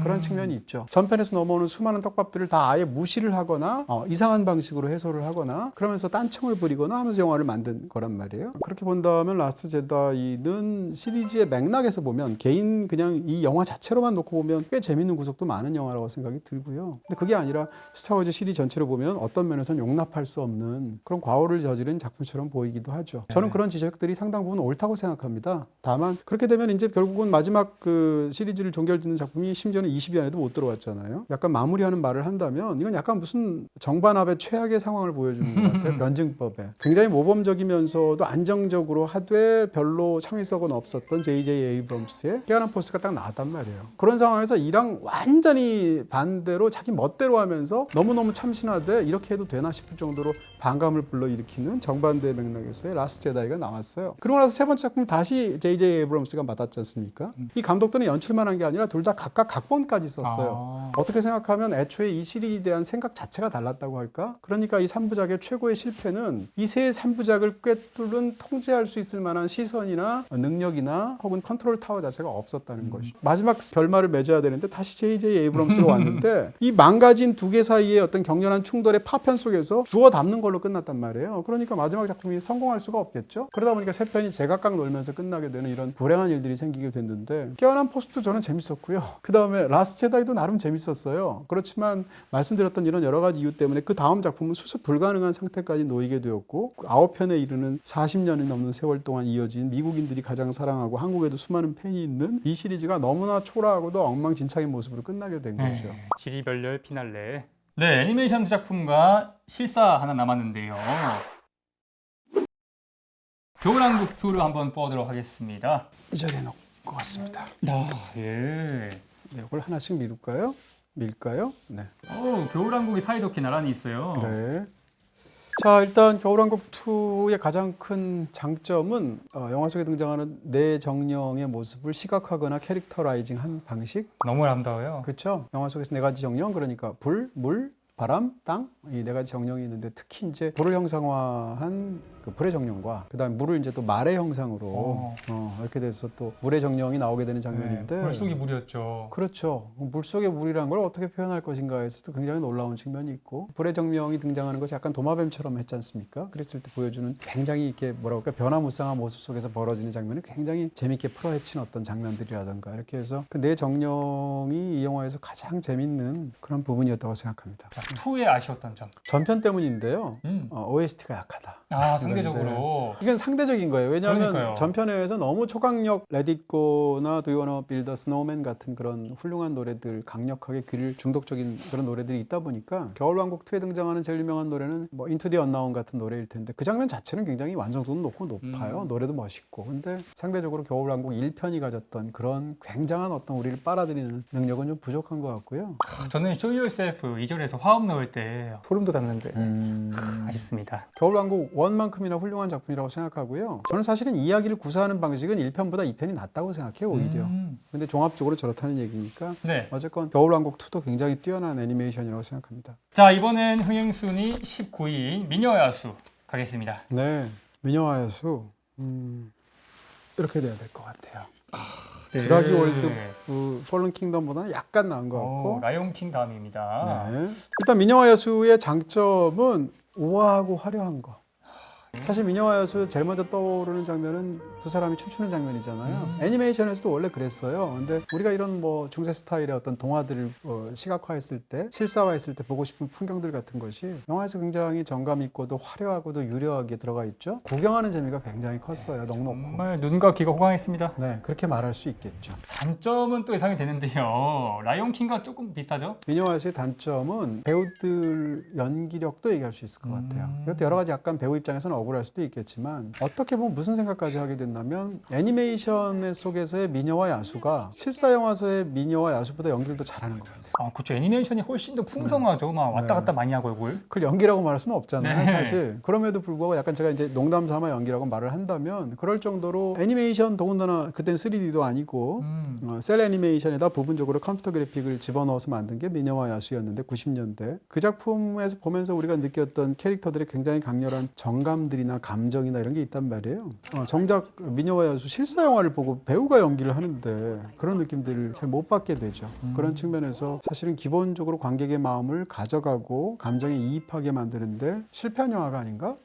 그런 측면이 있죠. 전편에서 넘어오는 수많은 떡밥들을 다 아예 무시를 하거나 이상한 방식으로 해소를 역할을 하거나 그러면서 딴청을 부리거나 하면서 영화를 만든 거란 말이에요. 그렇게 본다면 라스트 제다이는 시리즈의 맥락에서 보면 개인 그냥 이 영화 자체로만 놓고 보면 꽤 재밌는 구석도 많은 영화라고 생각이 들고요. 근데 그게 아니라 스타워즈 시리즈 전체로 보면 어떤 면에서는 용납할 수 없는 그런 과오를 저지른 작품처럼 보이기도 하죠. 저는 그런 지적들이 상당 부분 옳다고 생각합니다. 다만 그렇게 되면 이제 결국은 마지막 그 시리즈를 종결짓는 작품이 심지어는 20위 안에도 못 들어왔잖아요. 약간 마무리하는 말을 한다면 이건 약간 무슨 정반합의 최악의 상황을 보여주는 것 같아요. 변증법에. 굉장히 모범적이면서도 안정적으로 하되 별로 창의성은 없었던 J.J. 에이브럼스의 깨어난 포스가 딱 나왔단 말이에요. 그런 상황에서 이랑 완전히 반대로 자기 멋대로 하면서 너무너무 참신하되 이렇게 해도 되나 싶을 정도로 반감을 불러일으키는 정반대 맥락에서의 라스트 제다이가 나왔어요. 그러고 나서 세 번째 작품 다시 J.J. 에이브럼스가 맡았지 않습니까? 이 감독들은 연출만 한 게 아니라 둘 다 각각 각본까지 썼어요. 어떻게 생각하면 애초에 이 시리즈에 대한 생각 자체가 달랐다고 할까? 그러니까 이 3부작의 최고의 실패는 이 세 3부작을 꿰뚫는 통제할 수 있을 만한 시선이나 능력이나 혹은 컨트롤 타워 자체가 없었다는 것이죠. 마지막 결말을 맺어야 되는데 다시 J.J. 에이브럼스가 왔는데 이 망가진 두 개 사이의 어떤 격렬한 충돌의 파편 속에서 주워 담는 걸로 끝났단 말이에요. 그러니까 마지막 작품이 성공할 수가 없겠죠. 그러다 보니까 세 편이 제각각 놀면서 끝나게 되는 이런 불행한 일들이 생기게 됐는데 깨어난 포스도 저는 재밌었고요. 그 다음에 라스트 제다이도 나름 재밌었어요. 그렇지만 말씀드렸던 이런 여러 가지 이유 때문에 그 다음 작품은 수습 불가능한 상태까지 놓이게 되었고 9편에 이르는 40년이 넘는 세월 동안 이어진 미국인들이 가장 사랑하고 한국에도 수많은 팬이 있는 이 시리즈가 너무나 초라하고도 엉망진창인 모습으로 끝나게 된 거죠. 지리별렬 피날레. 네, 애니메이션 두 작품과 실사 하나 남았는데요. 겨울왕국 2를 한번 뽑아보도록 하겠습니다. 이 자리에 놓을 것 같습니다. 예. 네, 이걸 하나씩 밀까요? 밀까요? 네. 겨울왕국이 사이좋게 나란히 있어요. 네. 자, 일단 겨울왕국 2의 가장 큰 장점은 영화 속에 등장하는 네 정령의 모습을 시각화하거나 캐릭터라이징한 방식. 너무 아름다워요. 그렇죠? 영화 속에서 네 가지 정령, 그러니까 불, 물, 바람, 땅, 이 네 가지 정령이 있는데 특히 이제 불을 형상화한 그 불의 정령과 그다음에 물을 이제 또 말의 형상으로 이렇게 돼서 또 물의 정령이 나오게 되는 장면인데 물속이 물이었죠. 그렇죠. 물속의 물이란 걸 어떻게 표현할 것인가에서도 굉장히 놀라운 측면이 있고 불의 정령이 등장하는 것이 약간 도마뱀처럼 했지 않습니까? 그랬을 때 보여주는 굉장히 이렇게 뭐라고 할까 변화무쌍한 모습 속에서 벌어지는 장면이 굉장히 재밌게 풀어헤친 어떤 장면들이라든가 이렇게 해서 그 네 정령이 이 영화에서 가장 재밌는 그런 부분이었다고 생각합니다. 2의 아쉬웠던 점. 전편 때문인데요. OST가 약하다. 상대적으로. 이건 상대적인 거예요. 왜냐하면 그러니까요. 전편에 의해서 너무 초강력 Let It Go나 Do You Wanna Build a Snowman 같은 그런 훌륭한 노래들, 강력하게 귀를 중독적인 그런 노래들이 있다 보니까 겨울왕국 2에 등장하는 제일 유명한 노래는 뭐 Into the Unknown 같은 노래일 텐데 그 장면 자체는 굉장히 완성도는 높아요. 노래도 멋있고. 근데 상대적으로 겨울왕국 1편이 가졌던 그런 굉장한 어떤 우리를 빨아들이는 능력은 좀 부족한 것 같고요. 저는 Show Yourself 2절에서 화음 넣을 때 소름도 돋는데 아쉽습니다. 겨울왕국 1만큼이나 훌륭한 작품이라고 생각하고요. 저는 사실은 이야기를 구사하는 방식은 1편보다 2편이 낫다고 생각해요, 오히려. 근데 종합적으로 저렇다는 얘기니까 네. 어쨌건 겨울왕국 2도 굉장히 뛰어난 애니메이션이라고 생각합니다. 자, 이번엔 흥행순위 19위인 미녀와 야수 가겠습니다. 네, 미녀와 야수 이렇게 돼야 될 것 같아요. 드라기 월드 폴른 킹덤보다는 약간 나은 것 같고 라이온킹 다음입니다. 네. 일단 미녀와 야수의 장점은 우아하고 화려한 거. 사실 미녀와 야수 제일 먼저 떠오르는 장면은 두 사람이 춤추는 장면이잖아요. 애니메이션에서도 원래 그랬어요. 근데 우리가 이런 뭐 중세 스타일의 어떤 동화들을 시각화했을 때, 실사화했을 때 보고 싶은 풍경들 같은 것이 영화에서 굉장히 정감 있고도 화려하고도 유려하게 들어가 있죠. 구경하는 재미가 굉장히 컸어요. 넉넉고. 정말 눈과 귀가 호강했습니다. 네, 그렇게 말할 수 있겠죠. 단점은 또 예상이 되는데요. 라이온킹과 조금 비슷하죠? 미녀와 야수의 단점은 배우들 연기력도 얘기할 수 있을 것 같아요. 이것도 여러 가지 약간 배우 입장에서는 억울할 수도 있겠지만 어떻게 보면 무슨 생각까지 하게 된다면 애니메이션 속에서의 미녀와 야수가 실사 영화에서의 미녀와 야수보다 연기를 더 잘하는 것 같아요. 그렇죠. 애니메이션이 훨씬 더 풍성하죠. 막 왔다 갔다 많이 하고 얼굴. 그걸 연기라고 말할 수는 없잖아요, 네. 사실. 그럼에도 불구하고 약간 제가 이제 농담 삼아 연기라고 말을 한다면 그럴 정도로 애니메이션 더군다나 그땐 3D도 아니고 셀 애니메이션에다 부분적으로 컴퓨터 그래픽을 집어넣어서 만든 게 미녀와 야수였는데 90년대 그 작품에서 보면서 우리가 느꼈던 캐릭터들의 굉장히 강렬한 정감들 마음들이나 감정이나 이런 게 있단 말이에요. 정작 미녀와 야수 실사 영화를 보고 배우가 연기를 하는데 그런 느낌들을 잘 못 받게 되죠. 그런 측면에서 사실은 기본적으로 관객의 마음을 가져가고 감정에 이입하게 만드는데 실패한 영화가 아닌가?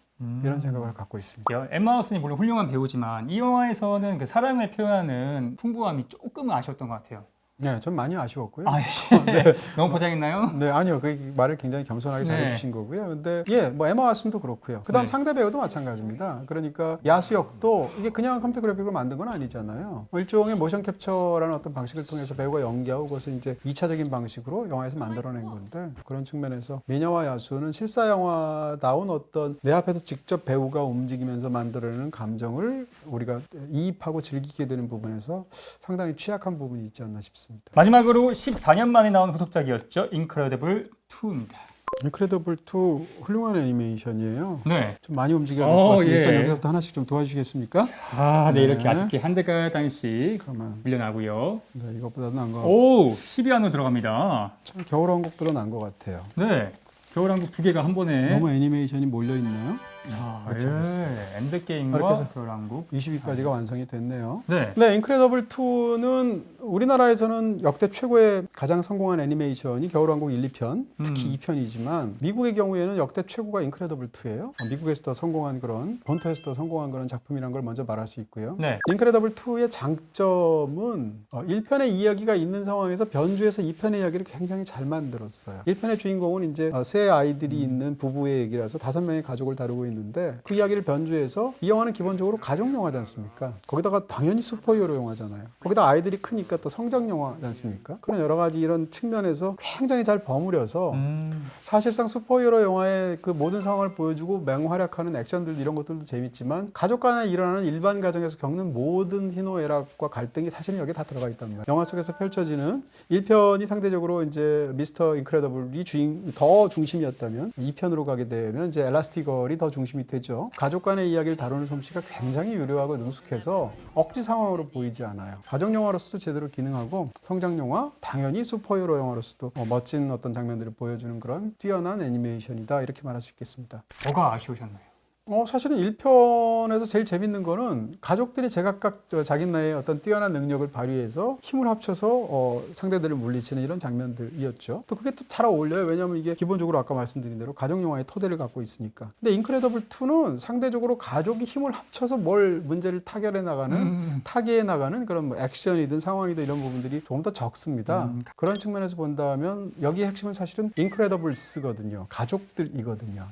이런 생각을 갖고 있습니다. 엠마 왓슨이 물론 훌륭한 배우지만 이 영화에서는 그 사랑을 표현하는 풍부함이 조금은 아쉬웠던 것 같아요. 네, 전 많이 아쉬웠고요. 아, 예. 너무 포장했나요? 네, 아니요. 그 말을 굉장히 겸손하게 네. 잘해주신 거고요. 근데 뭐 에마 왓슨도 그렇고요. 그다음 네. 상대 배우도 마찬가지입니다. 그러니까 야수 역도 이게 그냥 컴퓨터 그래픽으로 만든 건 아니잖아요. 일종의 모션 캡처라는 어떤 방식을 통해서 배우가 연기하고 그것을 이제 2차적인 방식으로 영화에서 만들어낸 건데 그런 측면에서 미녀와 야수는 실사 영화다운 어떤 내 앞에서 직접 배우가 움직이면서 만들어내는 감정을 우리가 이입하고 즐기게 되는 부분에서 상당히 취약한 부분이 있지 않나 싶습니다. 마지막으로 14년 만에 나온 후속작이었죠. 인크레디블 2입니다. 인크레더블 2 훌륭한 애니메이션이에요. 네. 좀 많이 움직여야 될 것 같아요. 예. 일단 여기서부터 하나씩 좀 도와주시겠습니까? 아, 네, 이렇게 네. 아쉽게 한 대가당씩 그러면 밀려나고요. 네, 이것보다도 나은 것 같아요. 오, 10위 안으로 들어갑니다. 참 겨울왕국보다 나은 것 같아요. 네. 겨울왕국 2개가 한 번에. 너무 애니메이션이 몰려있나요? 자, 그렇게 하겠습니다. 예. 엔드게임과 이렇게 해서 겨울왕국 20위까지가 완성이 됐네요. 네. 네, 인크레더블 2는 우리나라에서는 역대 최고의 가장 성공한 애니메이션이 겨울왕국 1, 2편, 특히 2편이지만 미국의 경우에는 역대 최고가 인크레더블 2예요. 미국에서 더 성공한 그런, 본토에서 더 성공한 그런 작품이라는 걸 먼저 말할 수 있고요. 네. 인크레더블 2의 장점은 1편의 이야기가 있는 상황에서 변주해서 2편의 이야기를 굉장히 잘 만들었어요. 1편의 주인공은 이제 세 아이들이 있는 부부의 얘기라서 5명의 가족을 다루고 있는데 그 이야기를 변주해서 이 영화는 기본적으로 가족 영화지 않습니까? 거기다가 당연히 슈퍼히어로 영화잖아요. 거기다 아이들이 크니까 또 성장 영화지 않습니까? 그런 여러 가지 이런 측면에서 굉장히 잘 버무려서 사실상 슈퍼히어로 영화의 그 모든 상황을 보여주고 맹활약하는 액션들 이런 것들도 재밌지만 가족 간에 일어나는 일반 가정에서 겪는 모든 희노애락과 갈등이 사실은 여기에 다 들어가 있단 말이에요. 영화 속에서 펼쳐지는 1편이 상대적으로 이제 미스터 인크레더블이 더 중심이었다면 2편으로 가게 되면 이제 엘라스티걸이 더 중심이 되죠. 가족 간의 이야기를 다루는 솜씨가 굉장히 유려하고 능숙해서 억지 상황으로 보이지 않아요. 가족 영화로서도 제대로 기능하고 성장 영화, 당연히 슈퍼히어로 영화로서도 멋진 어떤 장면들을 보여주는 그런 뛰어난 애니메이션이다 이렇게 말할 수 있겠습니다. 뭐가 아쉬우셨나요? 사실은 1편에서 제일 재밌는 거는 가족들이 제각각 자기 나의 어떤 뛰어난 능력을 발휘해서 힘을 합쳐서 상대들을 물리치는 이런 장면들이었죠. 또 그게 또 잘 어울려요. 왜냐하면 이게 기본적으로 아까 말씀드린 대로 가족 영화의 토대를 갖고 있으니까. 근데 인크레더블 2는 상대적으로 가족이 힘을 합쳐서 뭘 문제를 타개해 나가는 그런 뭐 액션이든 상황이든 이런 부분들이 조금 더 적습니다. 그런 측면에서 본다면 여기의 핵심은 사실은 인크레더블스거든요. 가족들이거든요.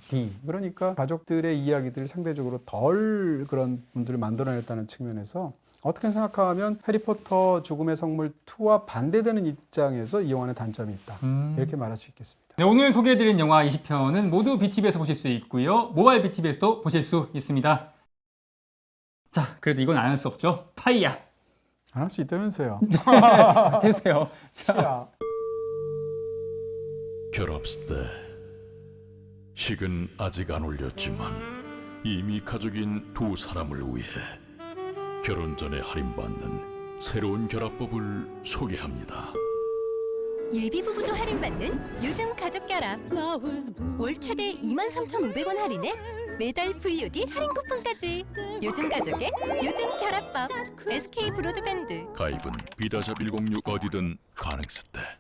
그러니까 가족들의 이야기들을 상대적으로 덜 그런 분들을 만들어냈다는 측면에서 어떻게 생각하면 해리포터 죽음의 성물 2와 반대되는 입장에서 이 영화는 단점이 있다. 이렇게 말할 수 있겠습니다. 네, 오늘 소개해드린 영화 20편은 모두 BTV에서 보실 수 있고요. 모바일 BTV에서도 보실 수 있습니다. 자, 그래도 이건 안 할 수 없죠. 파이야. 안 할 수 있다면서요. 되세요. 자, 결합스 때 식은 아직 안 올렸지만 이미 가족인 두 사람을 위해 결혼 전에 할인받는 새로운 결합법을 소개합니다. 예비부부도 할인받는 요즘 가족 결합. 월 최대 23,500원 할인에 매달 VOD 할인 쿠폰까지. 요즘 가족의 요즘 결합법. SK 브로드밴드. 가입은 비다샵 106 어디든 가능스 때.